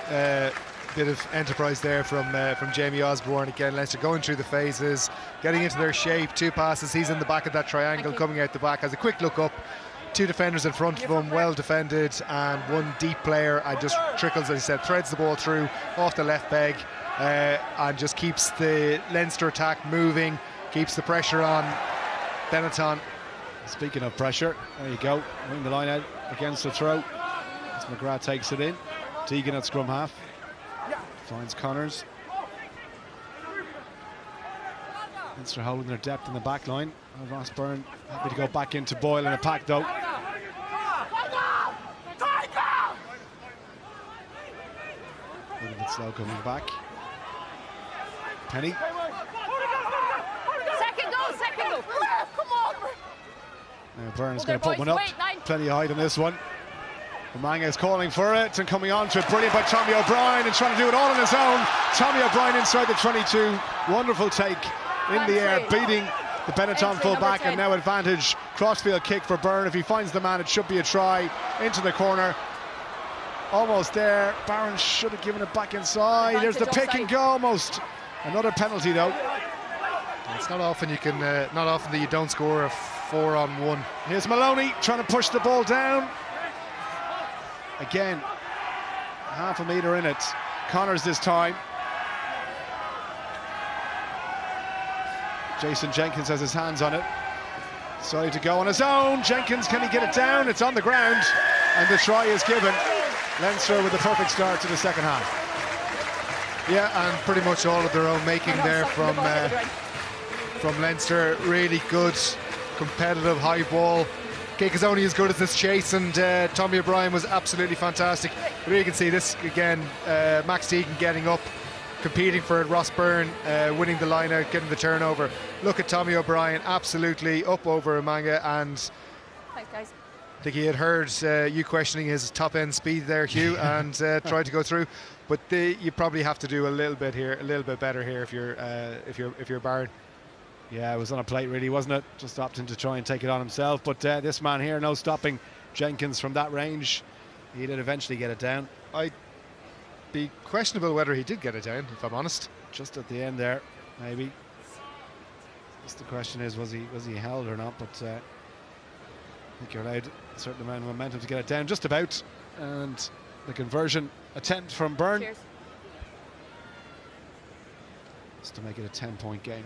bit of enterprise there from Jamie Osborne. Again, Leinster going through the phases, getting into their shape, 2 passes, he's in the back of that triangle, coming out the back, has a quick look up, 2 defenders in front of him, well defended, and 1 deep player, and just trickles, as I said, threads the ball through off the left peg, and just keeps the Leinster attack moving, keeps the pressure on Benetton. Speaking of pressure, there you go, wing the line out against the throw as McGrath takes it in. Teagan at scrum half, finds Connors. Leinster holding their depth in the back line. Ross Byrne happy to go back into Boyle in a pack though. A little bit slow coming back. Penny. Second goal. Come on. Now Byrne's going to put one up. Plenty of height on this one. Umanga is calling for it and coming on to it. Brilliant by Tommy O'Brien and trying to do it all on his own. Tommy O'Brien inside the 22. Wonderful take in the air, beating the Benetton full back, and now advantage. Crossfield kick for Byrne. If he finds the man, it should be a try. Into the corner. Almost there. Barron should have given it back inside. There's the pick and go almost. Another penalty though. It's not often you can, not often that you don't score a 4-on-1. Here's Maloney trying to push the ball down. Again, half a metre in it. Connors this time. Jason Jenkins has his hands on it. Decided to go on his own. Jenkins, can he get it down? It's on the ground, and the try is given. Leinster with the perfect start to the second half. Yeah, and pretty much all of their own making there from Leinster. Really good, competitive high ball. Kick is only as good as this chase, and Tommy O'Brien was absolutely fantastic. But here you can see this again, Max Deegan getting up, competing for it, Ross Byrne winning the line out, getting the turnover. Look at Tommy O'Brien absolutely up over Umanga, and Thanks, guys. I think he had heard you questioning his top end speed there, Hugh, and tried to go through. But you probably have to do a little bit here, a little bit better here if you're Barron. Yeah, it was on a plate really, wasn't it? Just opting to try and take it on himself. But this man here, no stopping Jenkins from that range. He did eventually get it down. I'd be questionable whether he did get it down, if I'm honest. Just at the end there, maybe. Just the question is, was he held or not? But I think you're allowed a certain amount of momentum to get it down, just about. And the conversion attempt from Byrne. Cheers. Just to make it a 10-point game.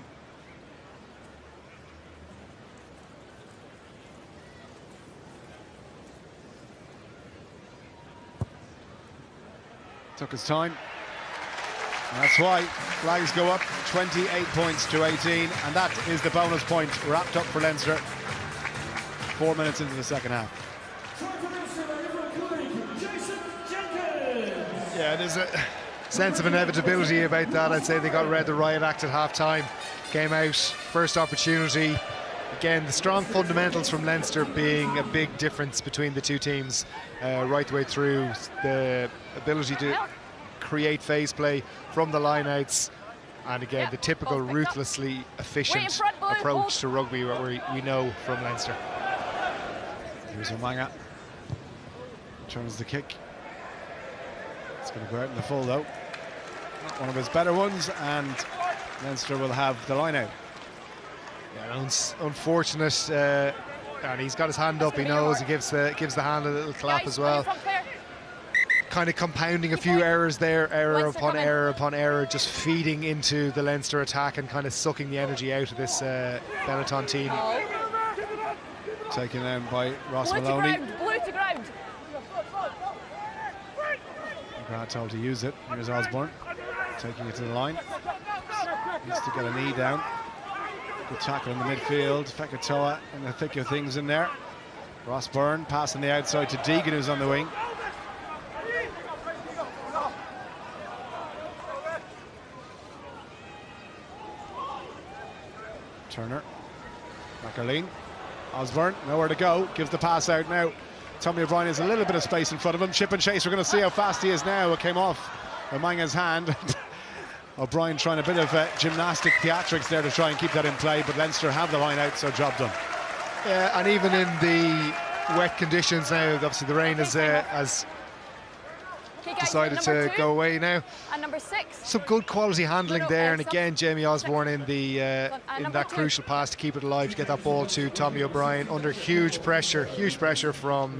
Took his time. And that's why flags go up 28 points to 18, and that is the bonus point wrapped up for Leinster 4 minutes into the second half. Yeah, there's a sense of inevitability about that. I'd say they got read the riot act at half-time, came out, first opportunity. Again, the strong fundamentals from Leinster being a big difference between the two teams right the way through. The ability to create phase play from the lineouts, and again, the typical ruthlessly efficient approach to rugby what we know from Leinster. Here's Umanga. Turns the kick. It's going to go out in the full though. Not one of his better ones, and Leinster will have the line out. Yeah, unfortunate, and he's got his hand up. He knows. He gives the hand a little clap as well. Kind of compounding a few errors there, error upon error, just feeding into the Leinster attack and kind of sucking the energy out of this Benetton team. Taken down by Ross Maloney. Blue to ground. McGrath told to use it. Here's Osborne taking it to the line. Needs to get a knee down. Good tackle in the midfield. Fekatoa in the thick of things in there. Ross Byrne passing the outside to Deegan, who's on the wing. Turner. McAleen. Osborne, nowhere to go. Gives the pass out now. Tommy O'Brien has a little bit of space in front of him. Chip and chase. We're going to see how fast he is now. It came off Umanga's hand. O'Brien trying a bit of gymnastic theatrics there to try and keep that in play, but Leinster have the line out, so job done. Yeah, and even in the wet conditions now, obviously the rain has decided to go away now. And number 6. Some good quality handling there, and again Jamie Osborne in that crucial pass to keep it alive, to get that ball to Tommy O'Brien under huge pressure from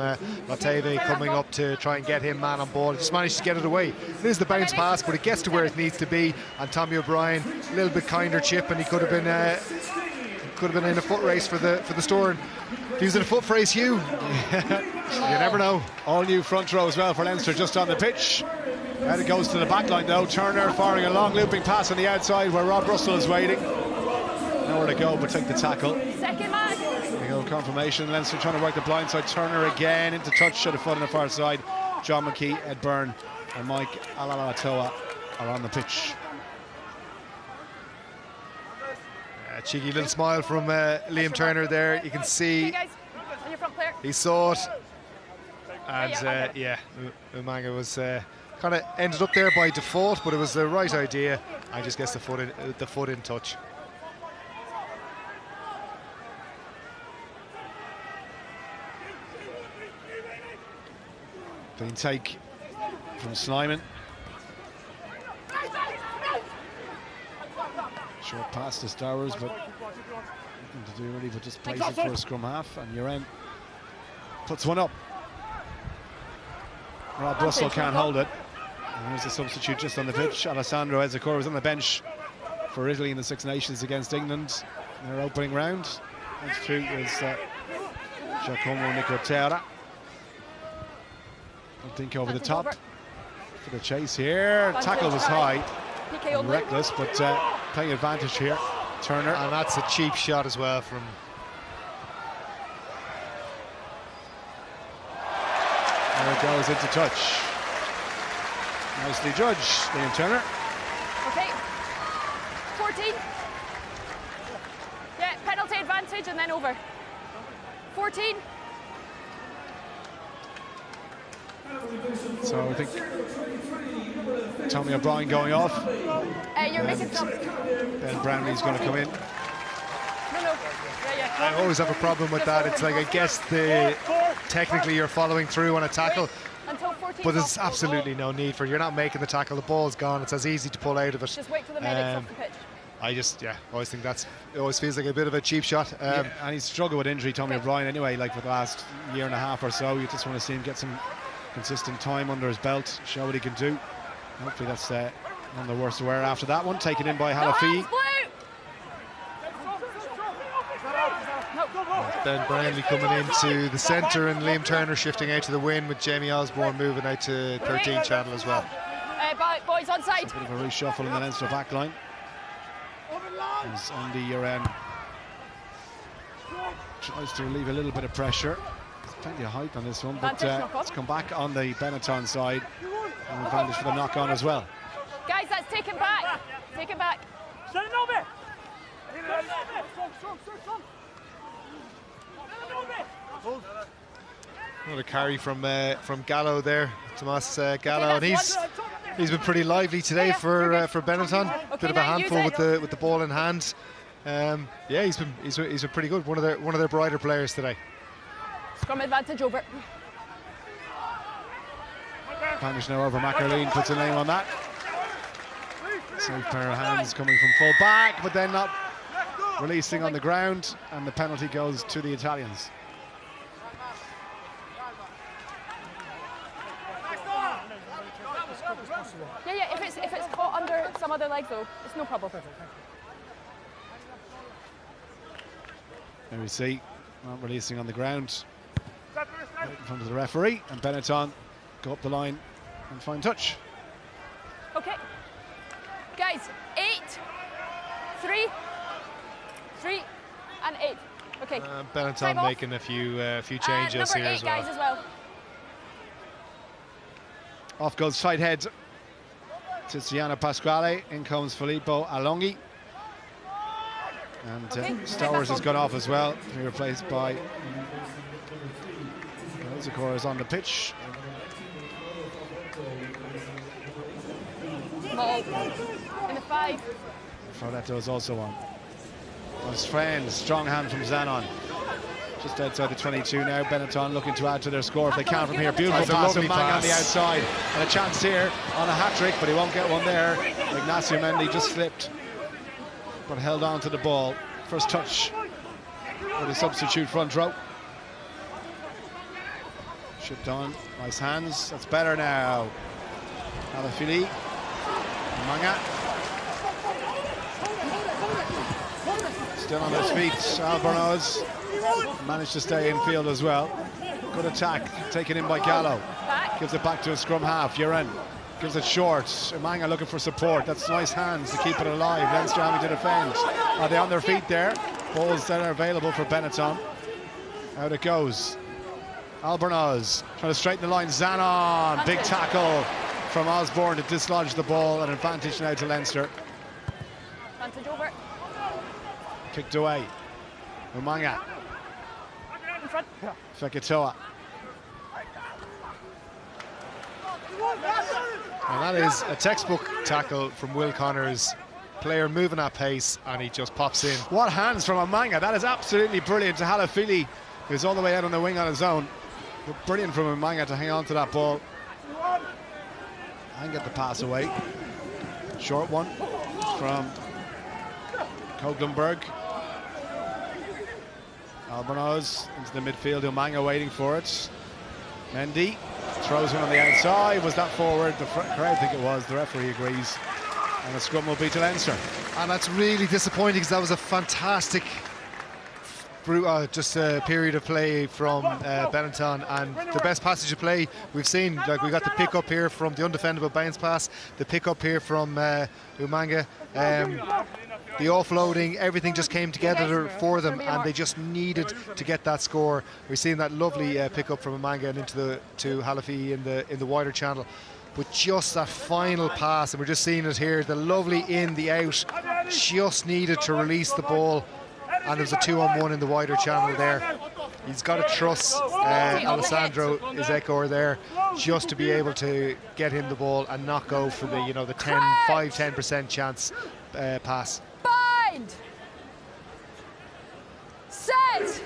Latave coming up to try and get him man on ball. Just managed to get it away. It is the bounce pass, but it gets to where it needs to be, and Tommy O'Brien a little bit kinder chip, and he could have been in a foot race for the Storm. If he was in a foot race, Hugh, you never know. All new front row as well for Leinster, just on the pitch. And it goes to the back line though. Turner firing a long looping pass on the outside where Rob Russell is waiting. Nowhere to go but take the tackle. Second man. There you go, confirmation. Leinster trying to work the blind side. Turner again into touch, should have foot on the far side. John McKee, Ed Byrne and Mike Alalatoa are on the pitch. A cheeky little smile from Liam Turner there. You can see he saw it, and Umanga was kind of ended up there by default, but it was the right idea. I just guess the foot in touch. Clean take from Snyman. Short pass to Stowers, but nothing to do really but just place it for a scrum half, and Uren puts one up. Rob Russell can't hold it. And here's a substitute just on the pitch. Alessandro Ezekor was on the bench for Italy in the Six Nations against England in their opening round. That's true, was Giacomo Nicotera. I think over the top for the chase here. Tackle was high and reckless, but playing advantage here. Turner. And that's a cheap shot as well from... There it goes into touch. Nicely judged, Liam Turner. Okay. 14. Yeah, penalty advantage and then over. 14. So I think Tommy O'Brien going off. You're making some. Ben Brownlee's going to come in. No. Yeah. I always have a problem with that. It's like, I guess technically you're following through on a tackle, Until 14. but there's absolutely no need for it. You're not making the tackle, the ball's gone, it's as easy to pull out of it. Just wait till the medics off the pitch. I just, always think it always feels like a bit of a cheap shot. And he's struggled with injury, Tommy O'Brien, anyway, like for the last year and a half or so. You just want to see him get some consistent time under his belt, show what he can do. Hopefully that's none of the worst to wear after that one. Taken in by Halafi. Ben Brownlee coming into the centre, and Liam Turner shifting out to the wing, with Jamie Osborne moving out to 13 channel as well. Boys on side. A bit of a reshuffle in the Leinster back line. As Andy Uren tries to relieve a little bit of pressure. There's plenty of height on this one, but it's come back on the Benetton side. And advantage for the knock-on as well. Guys, that's taken back. Take it back. What a carry from Gallo there, Tomas Gallo, and he's been pretty lively today for Benetton. Bit of a handful with the ball in hand. He's been pretty good. One of their brighter players today. Scrum advantage over. Advantage now over McArleen, puts a name on that. Safe pair of hands coming from full back, but then not releasing on the ground, and the penalty goes to the Italians. Yeah, if it's caught under some other leg though, it's no problem. There we see, not releasing on the ground. Right in front of the referee, and Benetton go up the line and find touch. Okay. Guys, 8, 3, and 8. Okay. Benetton making a few changes here as well. Guys as well. Off goes side head Tiziano Pasquale, in comes Filippo Alonghi. And Stowers has gone off as well, replaced by Ezekor is on the pitch. Ball in the 5. Fauretto is also on. His friend, strong hand from Zanon. Just outside the 22 now. Benetton looking to add to their score if they can from here. Beautiful pass from Mang on the outside. And a chance here on a hat-trick, but he won't get one there. Ignacio Mendy just slipped, but held on to the ball. First touch for the substitute front row. Shipped on. Nice hands. That's better now. Alaphilippe. Manga. Still on his feet. Albornoz managed to stay in field as well. Good attack, taken in by Gallo. Gives it back to a scrum half. Uren gives it short. Manga looking for support. That's nice hands to keep it alive. Leinster having to defend. Are they on their feet there? Balls that are available for Benetton. Out it goes. Albornoz trying to straighten the line. Zanon, big tackle from Osborne to dislodge the ball. An advantage now to Leinster. Advantage over. Kicked away. Umanga. In front. Fekitoa. And that is a textbook tackle from Will Connors. Player moving at pace, and he just pops in. What hands from Umanga. That is absolutely brilliant to Halaphilippe, who's all the way out on the wing on his own. But brilliant from Umanga to hang on to that ball and get the pass away. Short one from Koglenberg. Albornoz into the midfield. Umanga waiting for it. Mendy throws one on the outside. Was that forward? The crowd think it was. The referee agrees. And the scrum will be to Leinster. And that's really disappointing because that was a fantastic period of play from Benetton, and the best passage of play we've seen. Like, we got the pick up here from the undefendable bounce pass, the pick up here from Umanga, the offloading, everything just came together for them, and they just needed to get that score. We're seeing that lovely pick up from Umanga and into to Halafi in the wider channel. But just that final pass, and we're just seeing it here, the lovely in, the out, just needed to release the ball. And there was a 2-on-1 in the wider channel there. He's got to trust Alessandro Izekor there, just to be able to get him the ball and not go for the 5-10% chance pass. Bind! Set!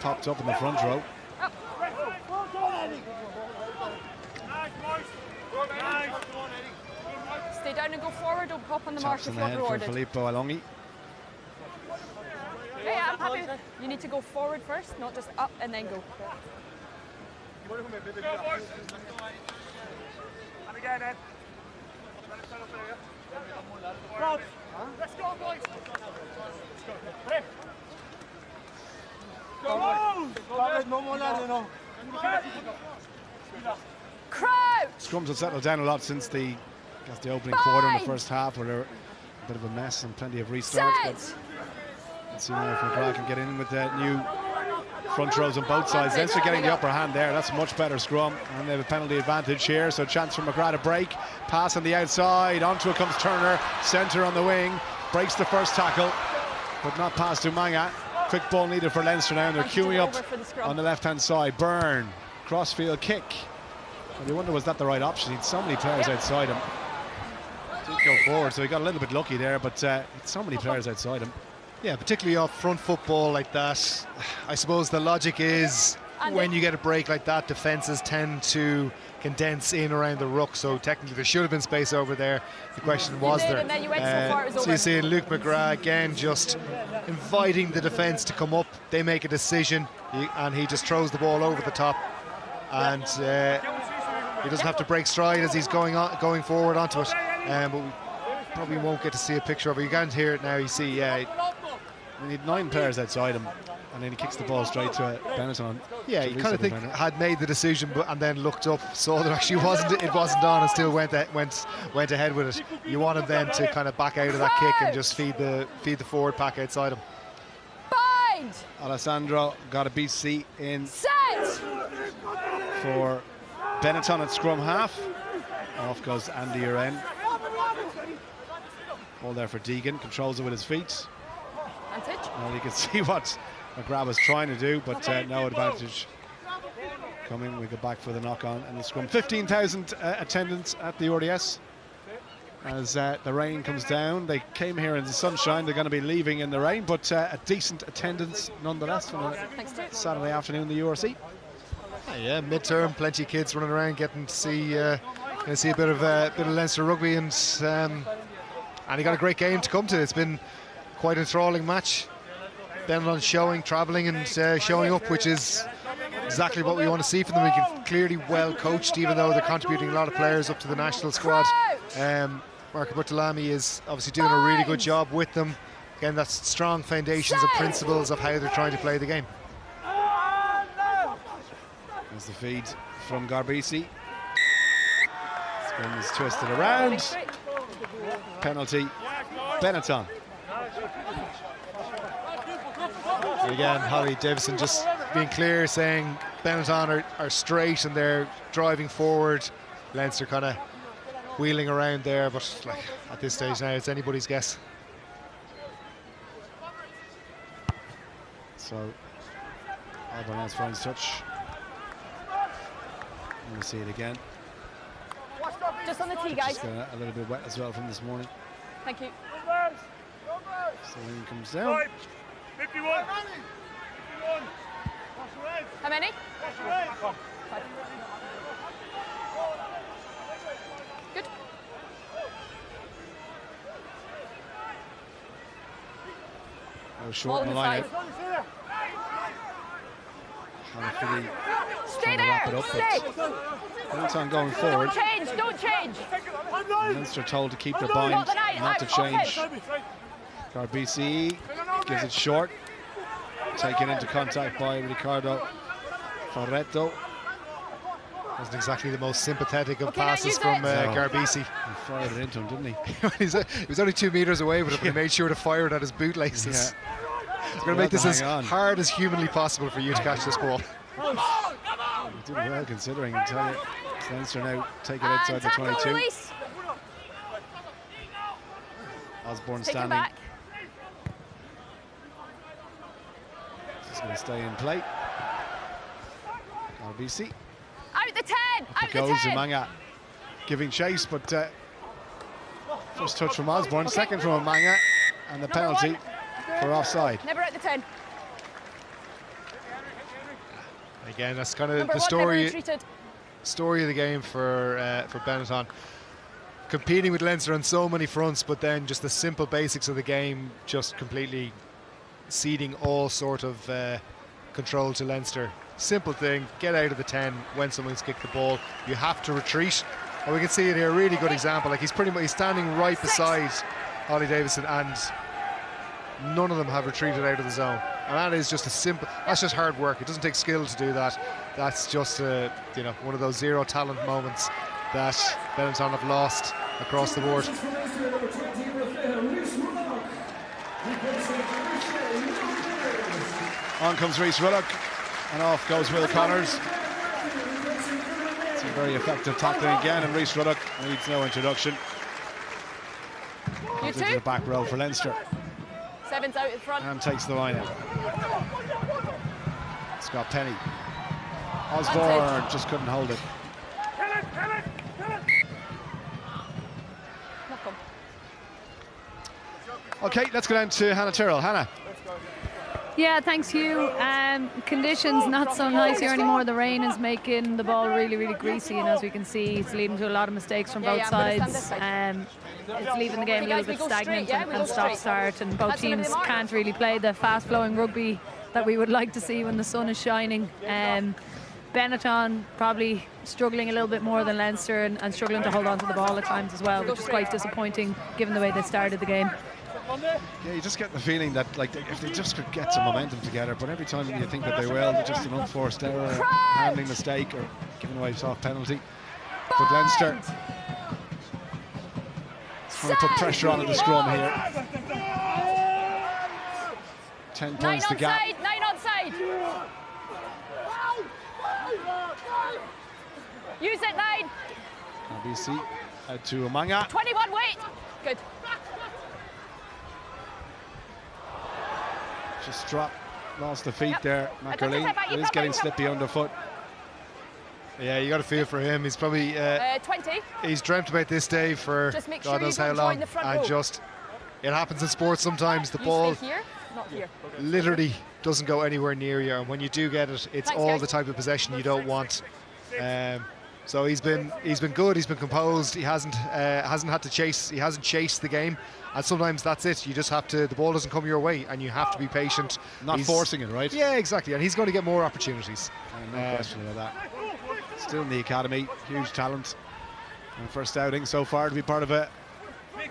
Popped up in the front row. Stay down and go forward, don't pop on the mark Taps if in the not head for rewarded. Filippo Alongi. Yeah, I'm happy. You need to go forward first, not just up and then go. And again, Ed. Let's go, boys. Crouch! Scrums have settled down a lot since the opening quarter in the first half, where they're a bit of a mess and plenty of restarts. But let's see now if McGrath can get in with the new front rows on both sides. Leinster getting the upper hand there. That's a much better scrum, and they have a penalty advantage here. So chance for McGrath to break. Pass on the outside. Onto it comes Turner. Centre on the wing. Breaks the first tackle, but not past Umanga. Quick ball needed for Leinster now, and they're queuing up on the left-hand side. Byrne, crossfield kick. And you wonder, was that the right option? He had so many players outside him. Didn't go forward, so he got a little bit lucky there, but so many players outside him. Yeah, particularly off front football like that. I suppose the logic is when you get a break like that, defences tend to condense in around the ruck, so technically there should have been space over there. The question was there. And then you went so far, it was so you see Luke McGrath again just inviting the defence to come up. They make a decision, and he just throws the ball over the top, and he doesn't have to break stride as he's going forward onto it. But we probably won't get to see a picture of it. You can't hear it now. You see, we need 9 players outside him, and then he kicks the ball straight to Benetton. Yeah, you kind of think had made the decision, and then looked up, saw that actually it wasn't on, and still went ahead with it. You want him then to kind of back out of that kick and just feed the forward pack outside him. Bind! Alessandro got a BC in Set! for Benetton at scrum half. Off goes Andy Uren. Ball there for Deegan, controls it with his feet. Advantage. Well, you can see what McGrath was trying to do, but no advantage coming. We go back for the knock-on and the scrum. 15,000 attendance at the RDS as the rain comes down. They came here in the sunshine. They're going to be leaving in the rain, but a decent attendance nonetheless on a Saturday afternoon in the URC. Yeah, midterm, plenty of kids running around getting to see a bit of Leinster rugby, and he got a great game to come to. It's been quite an enthralling match. Benetton showing, travelling and showing up, which is exactly what we want to see from them. We can clearly well coached, even though they're contributing a lot of players up to the national squad. Marco Bertolami is obviously doing a really good job with them. Again, that's strong foundations and principles of how they're trying to play the game. There's the feed from Garbisi. Scrum is twisted around. Penalty, Benetton. Again, Holly Davison just being clear, saying Benetton are straight and they're driving forward. Leinster kind of wheeling around there, but like at this stage now, it's anybody's guess. So Albornoz finds touch. We'll see it again. Just on the tee, guys. Just got a little bit wet as well from this morning. Thank you. Celine comes down. 51. How many? 5. Good. Oh, short on the line. Stay there. Stay. Benetton going forward. Don't change. Leinster told to keep their bind, not to change. Garbisi gives it short. Taken into contact by Ricardo Ferretto. Wasn't exactly the most sympathetic of passes from Garbisi. He fired it into him, didn't he? He was only 2 meters away with it, but he made sure to fire it at his bootlaces. He's going to make this as hard as humanly possible for you to catch this ball. He did well considering, I tell you. Leinster now take it outside the 22. Release. Osborne Take him standing. back. He's going to stay in play. RBC. Out the 10. Out the Goes 10. Umanga giving chase, but first touch from Osborne, second from Umanga, and the penalty for offside. Never out the 10. Again, that's kind of Number the 1, never story retreated. of the game for Benetton. Competing with Leinster on so many fronts, but then just the simple basics of the game just completely ceding all sort of control to Leinster. Simple thing, get out of the 10 when someone's kicked the ball. You have to retreat. And we can see it here, a really good example. Like he's standing right beside Ollie Davison, and none of them have retreated out of the zone. And that is just that's just hard work. It doesn't take skill to do that. That's just one of those zero talent moments that Benetton have lost across the board. On comes Rhys Ruddock, and off goes Will Connors. It's a very effective tackling again, and Rhys Ruddock needs no introduction. Comes into the back row for Leinster. 7's out in front. And takes the line out. Scott Penny. Osborne just couldn't hold it. Okay, let's go down to Hannah Tyrrell. Hannah. Yeah, thanks, Hugh. Conditions not so nice here anymore. The rain is making the ball really, really greasy, and as we can see, it's leading to a lot of mistakes from both sides. It's leaving the game a little bit stagnant and stop-start, and both teams can't really play the fast-flowing rugby that we would like to see when the sun is shining. Benetton probably struggling a little bit more than Leinster, and struggling to hold on to the ball at times as well, which is quite disappointing given the way they started the game. Yeah, you just get the feeling that if they just could get some momentum together, but every time you think that they will, they're just an unforced error, handling mistake, or giving away a soft penalty. But Leinster trying to put pressure on the scrum here. 10 points to gap. 9 onside. Use it, 9. RBC out to Umanga. 21, wait. Good. Just dropped, lost the feet there. McArleen is getting slippy underfoot. Yeah, you got to feel for him. He's probably 20. He's dreamt about this day for God knows how long, and just it happens in sports sometimes. The ball here, not here. literally doesn't go anywhere near you, and when you do get it, it's all the type of possession you don't want. So he's been good. He's been composed. He hasn't had to chase. He hasn't chased the game, and sometimes that's it. You just have to. The ball doesn't come your way, and you have to be patient. Not forcing it, right? Yeah, exactly. And he's going to get more opportunities. No question about that. Still in the academy, huge talent. And first outing so far to be part of a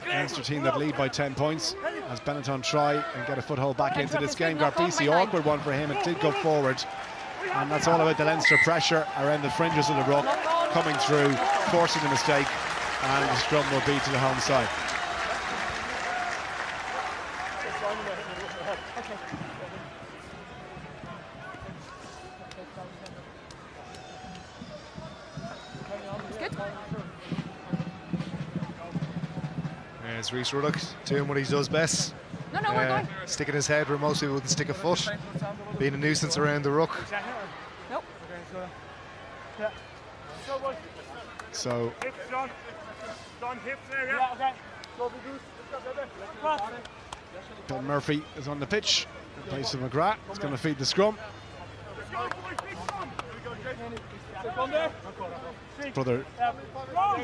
Leinster team that lead by 10 points. As Benetton try and get a foothold back into this game. Garbisi, awkward one for him. It did go forward. And that's all about the Leinster pressure around the fringes of the ruck, coming through, forcing the mistake, and the scrum will be to the home side. There's Rhys Ruddock doing what he does best. No, we're going. Sticking his head where most people wouldn't stick a foot. Being a nuisance around the ruck. Nope. So Ben Murphy is on the pitch in place of McGrath. He's going to feed the scrum. Brother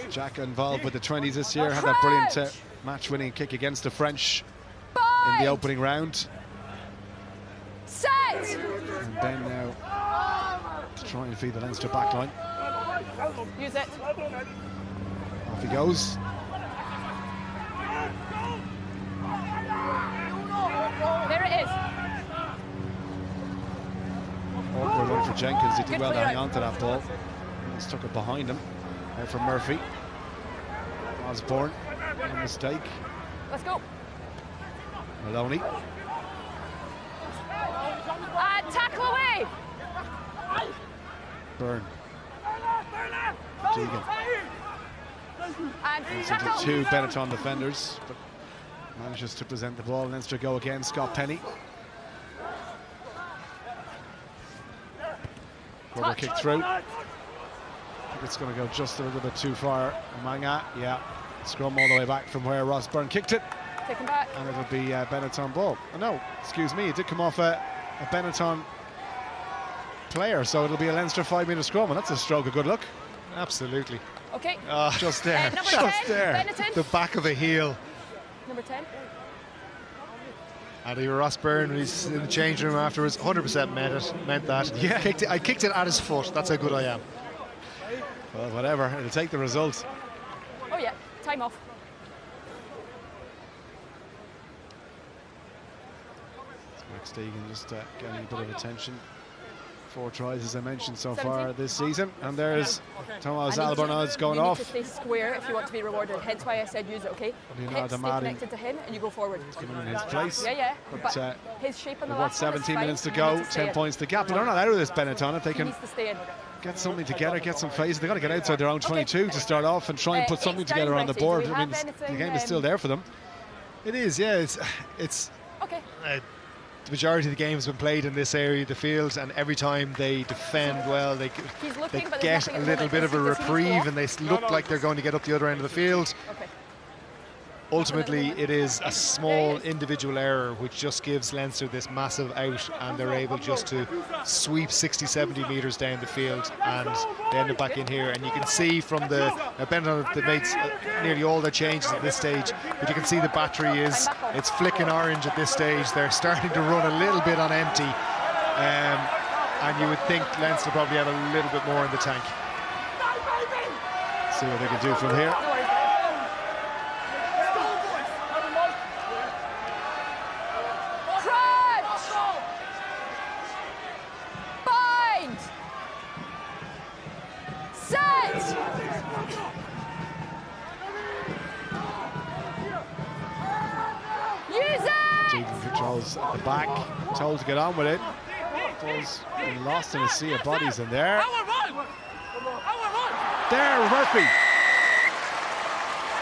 Jack involved with the 20s this year, had that brilliant match-winning kick against the French in the opening round. Set! And Ben now to try and feed the Leinster backline. Use it. Off he goes. There it is. Awkward one for Jenkins. He did Good well to clear hang out. on to that ball. He stuck it behind him. Now for Murphy. Osborne, a mistake. Let's go. Maloney. Tackle away. Byrne. Deegan. And Into tackle. two Benetton defenders, but manages to present the ball. Leinster go again. Scott Penny. Rubber kick through. I think it's going to go just a little bit too far. Manga, yeah. Scrum all the way back from where Ross Byrne kicked it. Take him back. And it'll be Benetton ball. Oh, no, excuse me, it did come off a Benetton player, so it'll be a Leinster 5-metre scrum, and that's a stroke of good luck. Absolutely. Okay. Just there, Number just 10, there. Benetton. The back of a heel. Number 10. And Ross Byrne, when he's in the change room afterwards, 100% meant that. Yeah. I kicked it at his foot. That's how good I am. Well, whatever, it'll take the result. Oh yeah, time off. Max Deegan just getting a bit of attention. 4 tries, as I mentioned, so 17. far this season. And there's Thomas I need to- Albornoz going you off. need to stay square if you want to be rewarded. Hence why I said use it, okay? Leonardo Stay Mari connected to him and you go forward. Given in his place. Yeah, yeah. But his shape on the we've got last one is 17 fine. minutes to He go, needs to stay 10 in. points the gap. But they're not out of this, Benetton. If they He can needs to stay in. get something together, get some phases, they've got to get outside their own 22 to start off and try and put something it's together on the directed. Do board. we I mean, have the anything, game is still there for them. It is, yeah. It's Okay. the majority of the game has been played in this area of the field, and every time they defend well, they He's looking, but get there's nothing a at the little moment. bit of a Does he need to reprieve, go? and they look like they're going to get up the other end of the field. Okay. Ultimately, it is a small individual error which just gives Leinster this massive out, and they're able just to sweep 60, 70 metres down the field, and they end up back in here. And you can see from the Benetton, they've made nearly all their changes at this stage, but you can see the battery it's flicking orange at this stage. They're starting to run a little bit on empty, and you would think Leinster probably have a little bit more in the tank. See what they can do from here. No worries. Crunch! Bind! Set! Use it! Deegan controls at the back, told to get on with it. Ball's been lost in a sea of bodies in there. There, Murphy.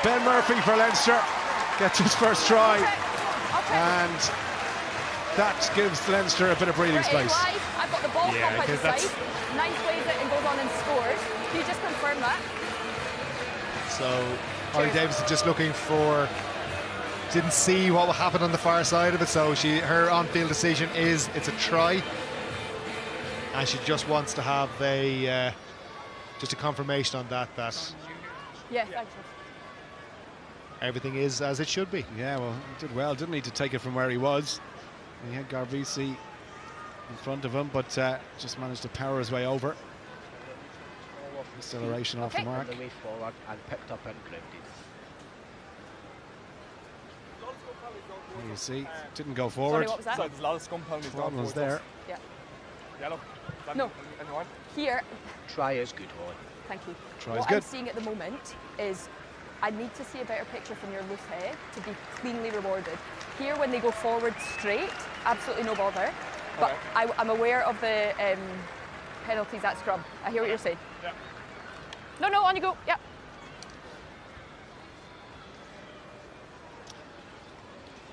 Ben Murphy for Leinster gets his first try, and that gives Leinster a bit of breathing space. Live. I've got the ball Yeah, pop out the because that's- side. Nice plays it and goes on and scores. Can you just confirm that? So Holly Davis is just looking for, didn't see what happened on the far side of it, so her on-field decision is it's a try, and she just wants to have just a confirmation on that Yeah, thank you. everything is as it should be. Yeah, well, he did well. Didn't need to take it from where he was. He had Garvisi in front of him, but just managed to power his way over. Acceleration off the mark. The way forward and picked up and grounded. You see, didn't go Sorry, forward. what was that? So there's a lot of scum penalties. One was there. Yeah. Yellow. No. Anyone? Here, Try is good, Holly. thank you. Try is What good. I'm seeing at the moment is I need to see a better picture from your loose head to be cleanly rewarded. Here, when they go forward straight, absolutely no bother. But Okay. I'm aware of the penalties at scrum. I hear what you're saying. Yeah. No, on you go. Yeah.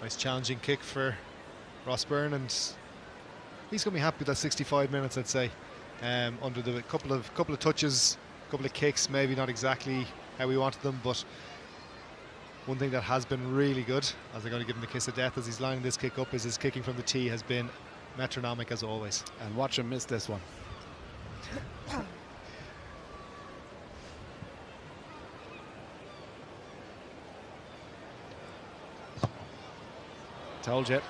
Nice challenging kick for Ross Byrne, and he's going to be happy with that 65 minutes, I'd say. Under the couple of touches, couple of kicks, maybe not exactly how we wanted them, but one thing that has been really good, as I'm going to give him the kiss of death as he's lining this kick up, is his kicking from the tee has been metronomic as always. And watch him miss this one. Told you.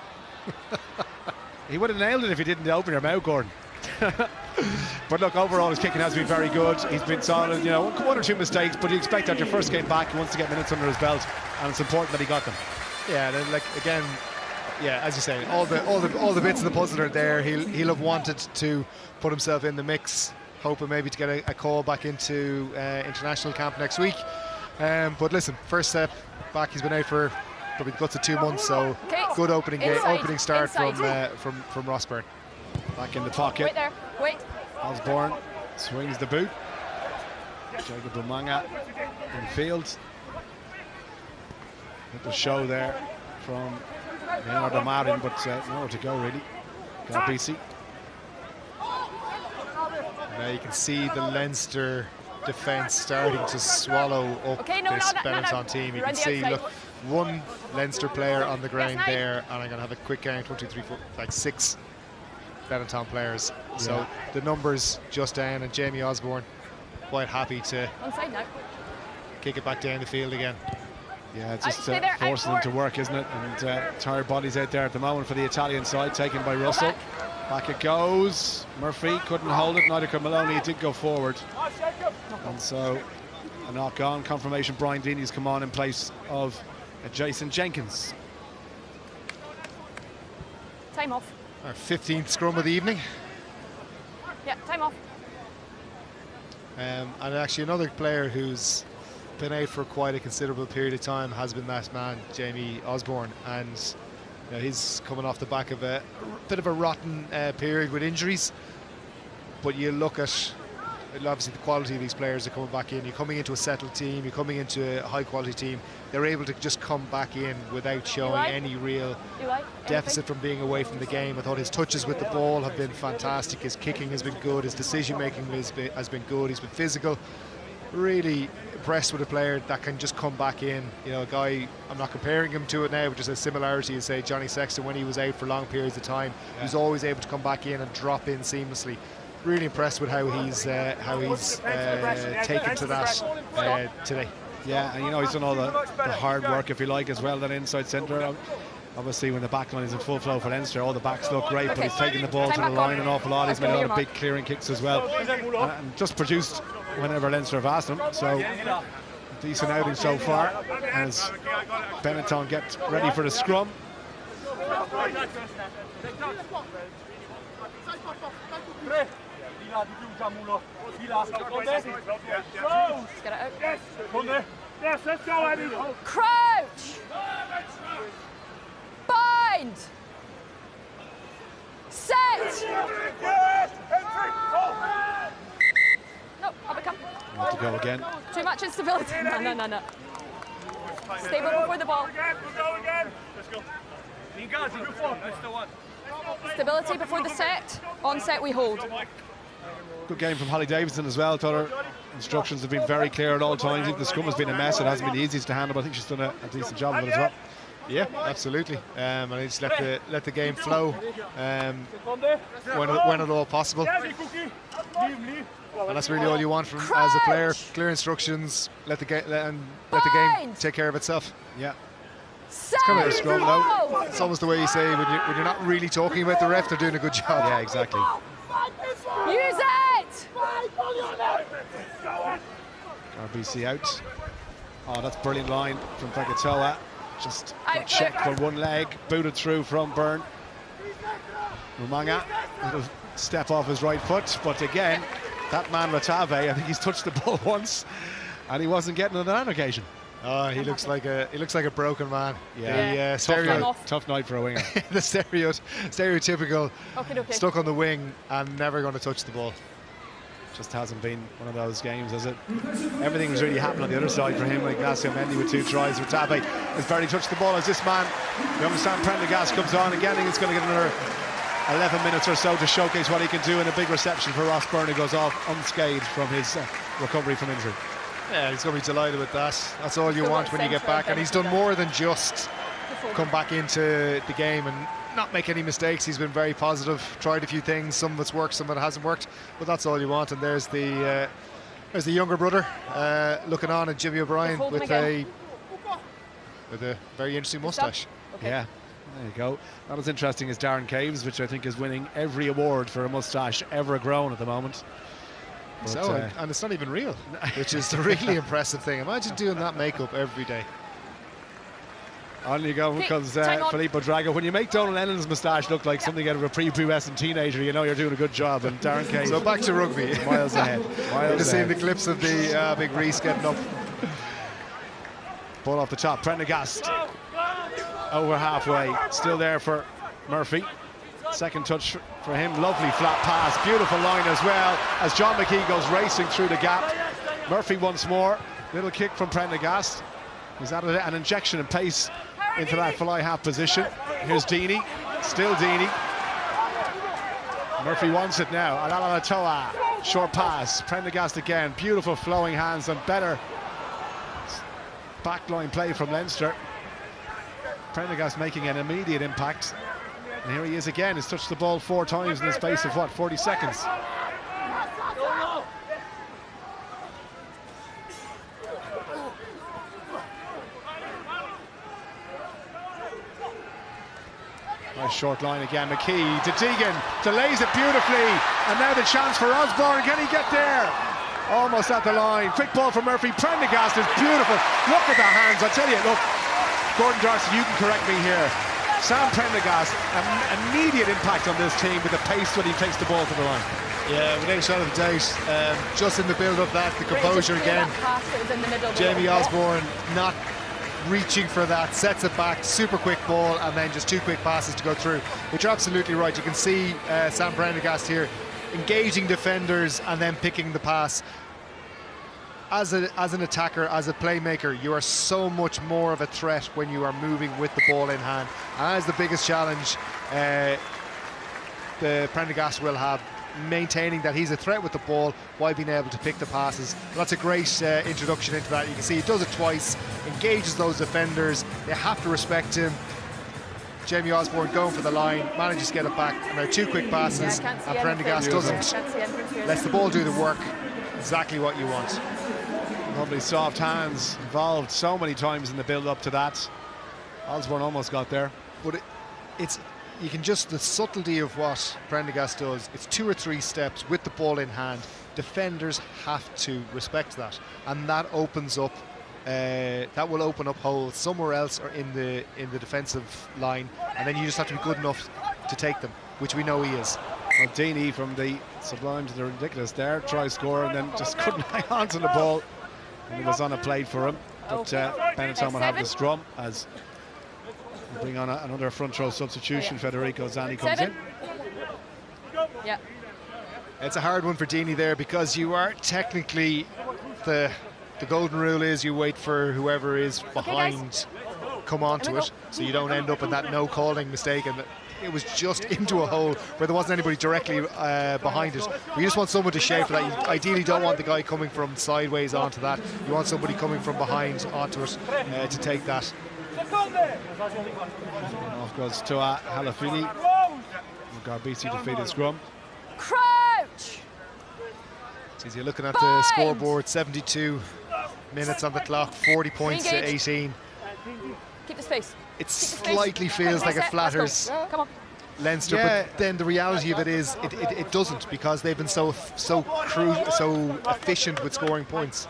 He would have nailed it if he didn't open your mouth, Gordon. But look, overall his kicking has been very good. He's been solid, you know, one or two mistakes, but you expect that your first game back, he wants to get minutes under his belt, and it's important that he got them. Yeah, and like again, yeah, as you say, all the bits of the puzzle are there. He'll have wanted to put himself in the mix, hoping maybe to get a call back into international camp next week. But listen, first step back, he's been out for probably the guts of 2 months, so good opening start from Ross Byrne. Back in the pocket. Wait there, wait. Osborne swings the boot. Jacob Umanga in field. Little show there from Leonardo Marin, but nowhere to go really. BC. Now you can see the Leinster defence starting to swallow up this Benetton team. You can see, look, one Leinster player on the ground there, and I'm going to have a quick count, 1, 2, 3, 4, like 6 Benetton players. Yeah. So the numbers just down, and Jamie Osborne quite happy to kick it back down the field again. Yeah, it's just forcing them to work, isn't it? And tired bodies out there at the moment for the Italian side, taken by Russell. Back it goes. Murphy couldn't hold it, neither could Maloney. It did go forward. And so a knock on. Confirmation Brian Deeney's come on in place of Jason Jenkins. Time off. Our 15th scrum of the evening. Yeah, time off. And actually another player who's been out for quite a considerable period of time has been that man, Jamie Osborne, and you know, he's coming off the back of a bit of a rotten period with injuries. But you look at obviously the quality of these players are coming back in. You're coming into a settled team, you're coming into a high quality team. They're able to just come back in without showing any real deficit from being away from the game. I thought his touches with the ball have been fantastic. His kicking has been good. His decision making has been good. He's been physical. Really impressed with a player that can just come back in. You know, a guy, I'm not comparing him to it now, but just a similarity is, say, Johnny Sexton when he was out for long periods of time. Yeah. He was always able to come back in and drop in seamlessly. Really impressed with how he's taken to that today. Yeah, and you know, he's done all the hard work, if you like, as well, that inside centre. Obviously, when the back line is in full flow for Leinster, all the backs look great, but he's taking the ball to the line an awful lot. He's made a lot of big clearing kicks as well, and just produced whenever Leinster have asked him. So, decent outing so far as Benetton gets ready for the scrum. Get it out. Yes, let's go, Eddie. Crouch. Bind. Set. No, up it come. Want to go again. Too much instability. No. Stable before the ball. We'll go again. Let's go. Stability before the set. On set we hold. Good game from Holly Davidson as well. Thought her instructions have been very clear at all times. Even the scrum has been a mess. It hasn't been the easiest to handle, but I think she's done a decent job of it as well. Yeah, absolutely. And I just let the game flow when at all possible. And that's really all you want from as a player. Clear instructions. Let the game take care of itself. Yeah. It's kind of a scrum though. It's almost the way you say when you're not really talking about the ref, they're doing a good job. Yeah, exactly. Use it! RBC out. Oh, that's brilliant line from Fekatoa. Just checked for one leg, booted through from Byrne. Umanga, little step off his right foot, but again, that man Ratave, I think he's touched the ball once, and he wasn't getting it on that occasion. Oh, he looks like a broken man. Yeah, tough night for a winger. The stereotypical stuck on the wing and never going to touch the ball. Just hasn't been one of those games, has it? Everything was really happening on the other side for him. Ignacio Mendy with 2 tries. Ratave has barely touched the ball as this man, young Sam Prendergast, comes on again. He's going to get another 11 minutes or so to showcase what he can do in a big reception for Ross Byrne, who goes off unscathed from his recovery from injury. Yeah, he's going to be delighted with that. That's all you want when you get back. And he's done more than just come back into the game and not make any mistakes. He's been very positive, tried a few things. Some of it's worked, some of it hasn't worked. But that's all you want. And there's the younger brother looking on at Jimmy O'Brien with a very interesting moustache. Okay. Yeah, there you go. Not as interesting as Darren Caves, which I think is winning every award for a moustache ever grown at the moment. But, and it's not even real, which is the really impressive thing. Imagine doing that makeup every day. On you go, because Filippo Drago. When you make Donal Lennon's moustache look like something out of a prepubescent teenager, you know you're doing a good job. And Darren Caves. So back to rugby. Miles ahead. You've seen the clips of the big Reese getting up. Ball off the top. Prendergast over halfway. Still there for Murphy. Second touch for him. Lovely flat pass. Beautiful line as well as John McKee goes racing through the gap. Murphy once more. Little kick from Prendergast. He's added an injection of pace into that fly half position. Here's Deeney. Still Deeney. Murphy wants it now. Alalatoa. Short pass. Prendergast again. Beautiful flowing hands and better backline play from Leinster. Prendergast making an immediate impact. And here he is again. He's touched the ball 4 times in the space of, what, 40 seconds? Nice short line again. McKee to Deegan. Delays it beautifully. And now the chance for Osborne. Can he get there? Almost at the line. Quick ball from Murphy. Prendergast is beautiful. Look at the hands. I tell you, look. Gordon Darcy, you can correct me here. Sam Prendergast, an immediate impact on this team with the pace when he takes the ball to the line. Yeah, without a shadow of a doubt. Just in the build-up, the composure again. Jamie Osborne not reaching for that, sets it back, super quick ball, and then just 2 quick passes to go through. But you're absolutely right. You can see Sam Prendergast here engaging defenders and then picking the pass. As an attacker, as a playmaker, you are so much more of a threat when you are moving with the ball in hand. And that's the biggest challenge the Prendergast will have, maintaining that he's a threat with the ball while being able to pick the passes. But that's a great introduction into that. You can see he does it twice, engages those defenders. They have to respect him. Jamie Osborne going for the line, manages to get it back. And now 2 quick passes, and Prendergast doesn't. Lets the ball do the work. Exactly what you want. Lovely soft hands involved so many times in the build-up to that. Osborne almost got there. But you can just, the subtlety of what Prendergast does, it's 2 or 3 steps with the ball in hand. Defenders have to respect that, and that opens up, that will open up holes somewhere else or in the defensive line, and then you just have to be good enough to take them, which we know he is. Well, Deeney from the sublime to the ridiculous there, try score and then just couldn't hang on to the ball. And it was on a plate for him, but Benetton will have the scrum as we bring on another front row substitution. Federico Zani comes in. Yeah. It's a hard one for Deeney there, because you are technically, the golden rule is you wait for whoever is behind come onto it, so you don't end up in that no calling mistake. And it was just into a hole where there wasn't anybody directly behind it. But you just want someone to shape for that. You ideally don't want the guy coming from sideways onto that. You want somebody coming from behind onto it to take that. Off goes to Halafini. Garbisi defeated scrum. Crouch! So you're looking at the scoreboard, 72 minutes on the clock, 40 points to 18. Keep the space. It slightly feels like it flatters Come on. Leinster, but then the reality of it is it doesn't, because they've been so efficient with scoring points.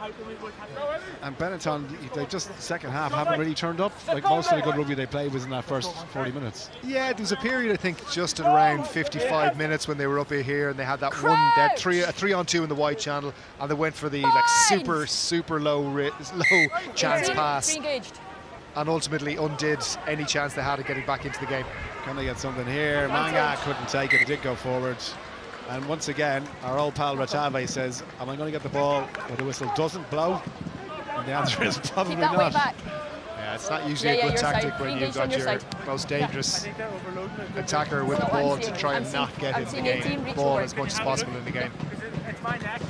And Benetton, they just second half haven't really turned up. Like most of the good rugby they played was in that first 40 minutes. Yeah, there was a period, I think, just at around 55 minutes when they were up here and they had that one, they had a 3-on-2 in the wide channel, and they went for the super low chance pass, and ultimately undid any chance they had of getting back into the game. Can they get something here? Manga couldn't take it. He did go forward. And once again, our old pal Ratave says, am I going to get the ball where the whistle doesn't blow? And the answer is probably not. Yeah, it's not usually a good tactic when you've got your most dangerous attacker with the ball to try and not get in the game, ball as much as possible in the game.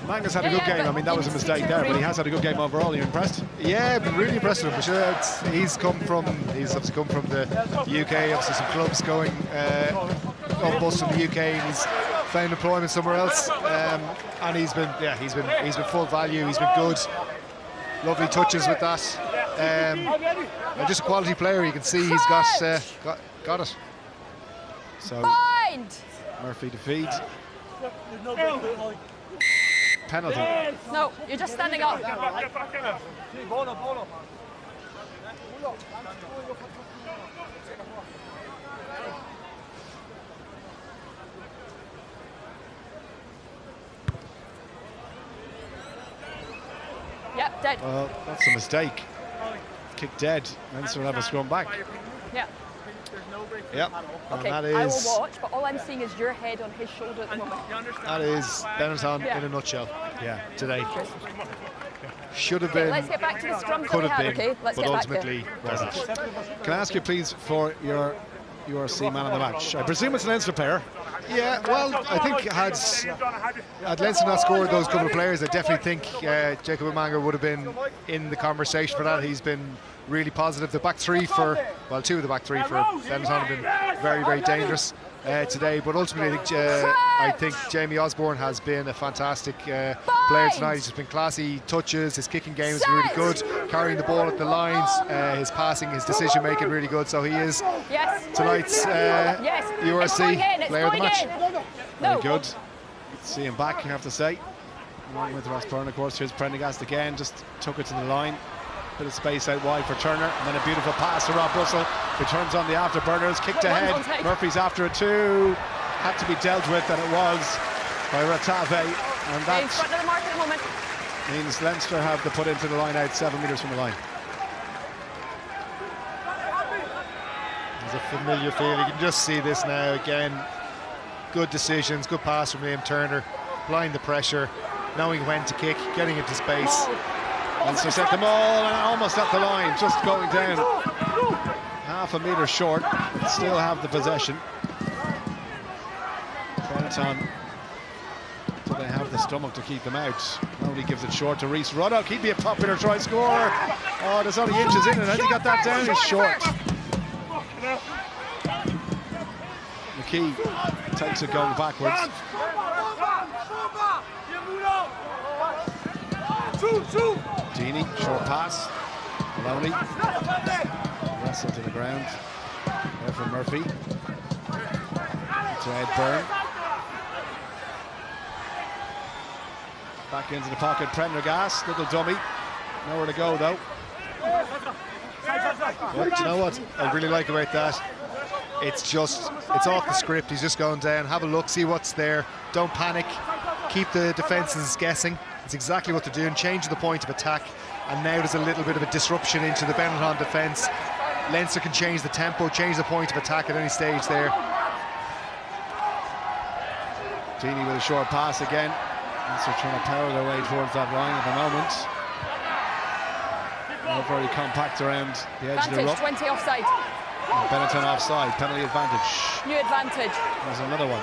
Manga's had a good game. I mean, that was a mistake there, but he has had a good game overall. Are you impressed? Yeah, been really impressed with him. But he's obviously come from the UK, obviously some clubs going on bust in the UK, and he's found employment somewhere else. And he's been full value. He's been good. Lovely touches with that. And just a quality player. You can see he's got it. So Bind! Murphy to feed. Penalty. No, you're just standing up. Yep, dead. Well, that's a mistake. Kick dead. Leinster will have a scrum back. Yeah. Yep. Okay, and that I is will watch, but all I'm seeing is your head on his shoulder at the moment. that is Benetton Yeah. in a nutshell. Yeah. Today. Should have Okay, been. let's get back to the scrums that Could we have had, been, okay? Let's but get back there. ultimately wasn't. Can I ask you, please, for your URC man of the match? I presume it's an Leinster player. Yeah, well, I think had Leinster not scored those couple of players, I definitely think Jacob Umaga would have been in the conversation for that. He's been really positive. The back three two of the back three for Benetton have been very, very dangerous today. But ultimately, I think Jamie Osborne has been a fantastic player tonight. He's just been classy touches. His kicking game is really good. Carrying the ball at the lines, his passing, his decision making really good. So he is tonight's URC player of the match. Very good. See him back, you have to say. Along with Ross Byrne, of course. Here's Prendergast again, just took it to the line. Bit of space out wide for Turner, and then a beautiful pass to Rob Russell, who turns on the afterburners, kicked ahead. Murphy's after it too. Had to be dealt with, and it was by Ratave. And that Front of the mark at the moment. means Leinster have to put into the line out 7 metres from the line. There's a familiar feel. You can just see this now again. Good decisions, good pass from Liam Turner, applying the pressure, knowing when to kick, getting into space. Leinster set them all and almost at the line, just going down half a metre short, but still have the possession. Benetton, do they have the stomach to keep them out? Nobody gives it short to Reese Ruddock. He'd be a popular try scorer. Oh, there's only inches in it. Has he got that down? He's short. McKee takes it going backwards. Deeney, short pass. Maloney. Wrestle to the ground. There from Murphy. To Ed Byrne. Back into the pocket, Prendergast, little dummy. Nowhere to go though. Well, do you know what I really like about that? It's off the script. He's just going down, have a look, see what's there. Don't panic. Keep the defences guessing. It's exactly what they're doing, changing the point of attack. And now there's a little bit of a disruption into the Benetton defence. Leinster can change the tempo, change the point of attack at any stage there. Deeney with a short pass again. Leinster trying to power their way towards that line at the moment. They're very compact around the edge of the ruck. 20 offside. Benetton offside, penalty advantage. New advantage. There's another one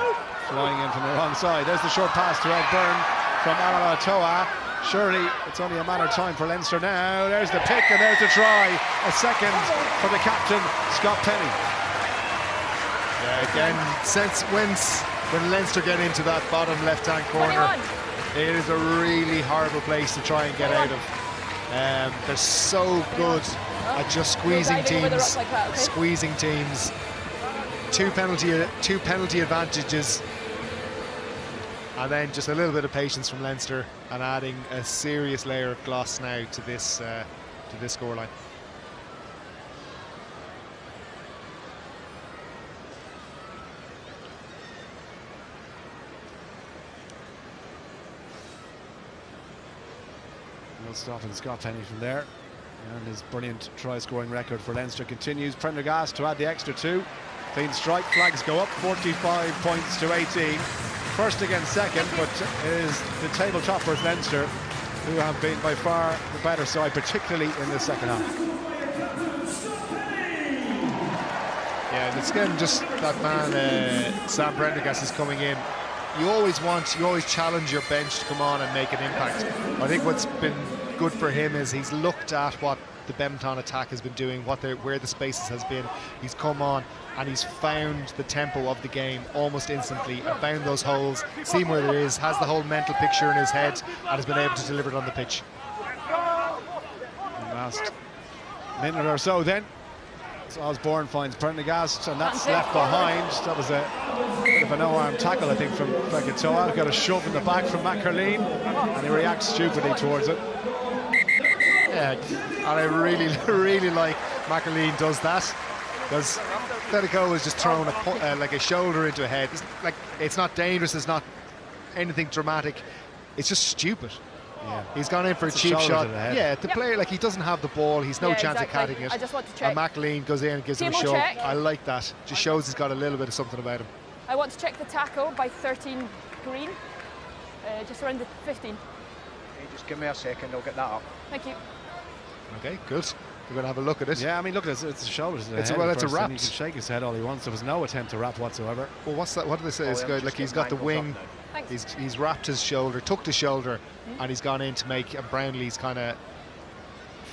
flying in from the wrong side. There's the short pass to Ed Byrne from Amala Toa. Surely it's only a matter of time for Leinster now. There's the pick and there's the try. A second for the captain, Scott Penny. Yeah, again, when Leinster get into that bottom left-hand corner, 21. it is a really horrible place to try and get out of. They're so good at just squeezing teams, squeezing teams. Two penalty advantages, and then just a little bit of patience from Leinster, and adding a serious layer of gloss now to this scoreline. No stopping Scott Penny from there. And his brilliant try-scoring record for Leinster continues. Prendergast to add the extra 2. Clean strike, flags go up, 45 points to 18. First against second, but it is the table toppers Leinster, who have been by far the better side, particularly in the second half. Yeah, and it's again just that man, Sam Prendergast is coming in. you always challenge your bench to come on and make an impact. I think what's been good for him is he's looked at what the Benetton attack has been doing, where the spaces has been. He's come on and he's found the tempo of the game almost instantly and found those holes, seen where it is, has the whole mental picture in his head and has been able to deliver it on the pitch. Last minute or so then, so Osborne finds Prendergast, and that's left behind. That was a bit of a no-arm tackle, I think, from Fekitoa. Got a shove in the back from McCarleen, and he reacts stupidly towards it. Yeah, and I really like McAleen does that, because Fekitoa is just throwing like a shoulder into a head. It's not dangerous, it's not anything dramatic, it's just stupid. Yeah. He's gone in for a cheap shot. Yeah, the player, like, he doesn't have the ball, he's no chance of catching it. I just want to check. And McAleen goes in and gives him a shove. I like that. Just shows he's got a little bit of something about him. I want to check the tackle by 13 Green, just around the 15. Hey, just give me a second, I'll get that up. Thank you. Okay, good. We're going to have a look at it. Yeah, I mean, look, it's a shoulder to the head. Well, it's a wrap. He can shake his head all he wants. There was no attempt to wrap whatsoever. Well, what's that? What do they say? It's good. Like, he's got the wing. He's wrapped his shoulder, tucked his shoulder, and he's gone in to make. And Brownlee's kind of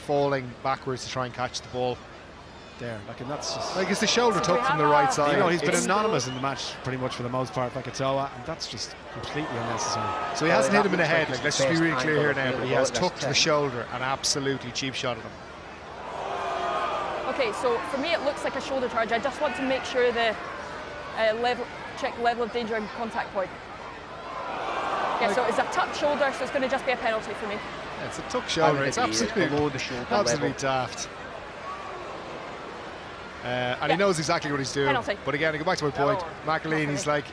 falling backwards to try and catch the ball. There, like, and that's just, like, it's the shoulder tuck from the right side. You know, he's been anonymous in the match pretty much for the most part, Fekitoa, and that's just completely unnecessary. So he hasn't hit him in the head. Like, let's just be really clear here now. But he has tucked the shoulder and absolutely cheap shot at him. Okay, so for me it looks like a shoulder charge. I just want to make sure the check level of danger and contact point. Yeah, so it's a tucked shoulder, so it's going to just be a penalty for me. Yeah, it's a tucked shoulder. It's absolutely below the shoulder. Absolutely daft. And he knows exactly what he's doing. Penalty. But again, I go back to my point. McAleen, he's like,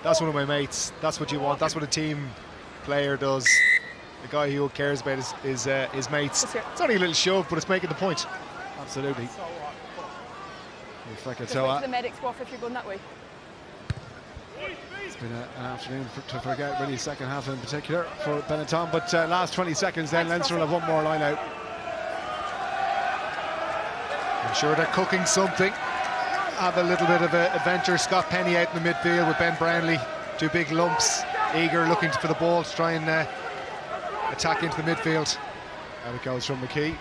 that's one of my mates. That's what you want. That's what a team player does. The guy who cares about his mates. It's only a little shove, but it's making the point. Absolutely. Just wait to the medic squad if you're going that way. It's been an afternoon to forget, really, second half in particular for Benetton. But last 20 seconds then, Leinster will have one more line out. I'm sure they're cooking something. Have a little bit of an adventure. Scott Penny out in the midfield with Ben Brownlee. Two big lumps, eager, looking for the ball to try and attack into the midfield. Out it goes from McKee.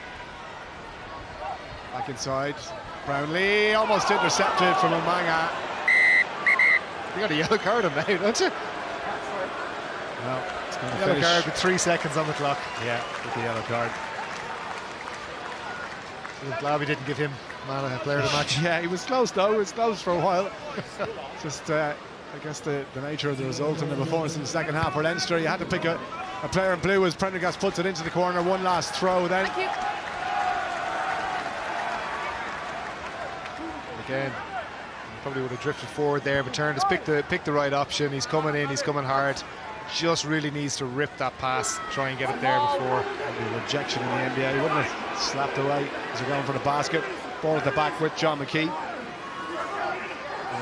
Back inside. Brownlee almost intercepted from Umanga. You got a yellow card on now, don't you? Well, it's going to yellow finish. card with 3 seconds on the clock. Yeah, with the yellow card. I'm glad we didn't give him player of the match. Yeah, he was close though. He was close for a while. Just, I guess the nature of the result and the performance in the second half for Leinster. You had to pick a player in blue as Prendergast puts it into the corner. One last throw then. Thank you. Again, he probably would have drifted forward there, but Turner's picked the right option. He's coming in, he's coming hard. Just really needs to rip that pass, try and get it there before. The rejection in the NBA, he wouldn't have slapped away as they're going for the basket. Ball at the back with John McKee.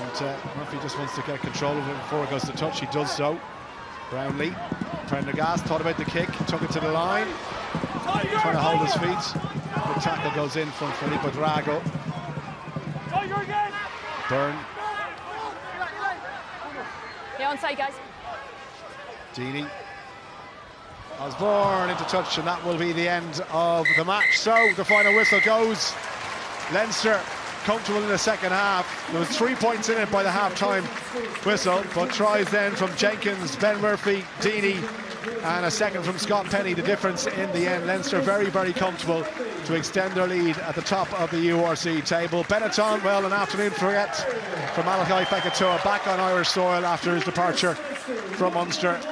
And Murphy just wants to get control of it before it goes to touch. He does so. Brownlee, Prendergast thought about the kick, took it to the line, trying to hold his feet. The tackle goes in from Filippo Drago. Byrne. Yeah, onside, guys. Deeney. Osborne into touch, and that will be the end of the match. So the final whistle goes. Leinster comfortable in the second half. There was 3 points in it by the half-time whistle, but tries then from Jenkins, Ben Murphy, Deeney, and a second from Scott Penny. The difference in the end. Leinster very, very comfortable to extend their lead at the top of the URC table. Benetton, well, an afternoon forget for Malachi Fekitoa, back on Irish soil after his departure from Munster.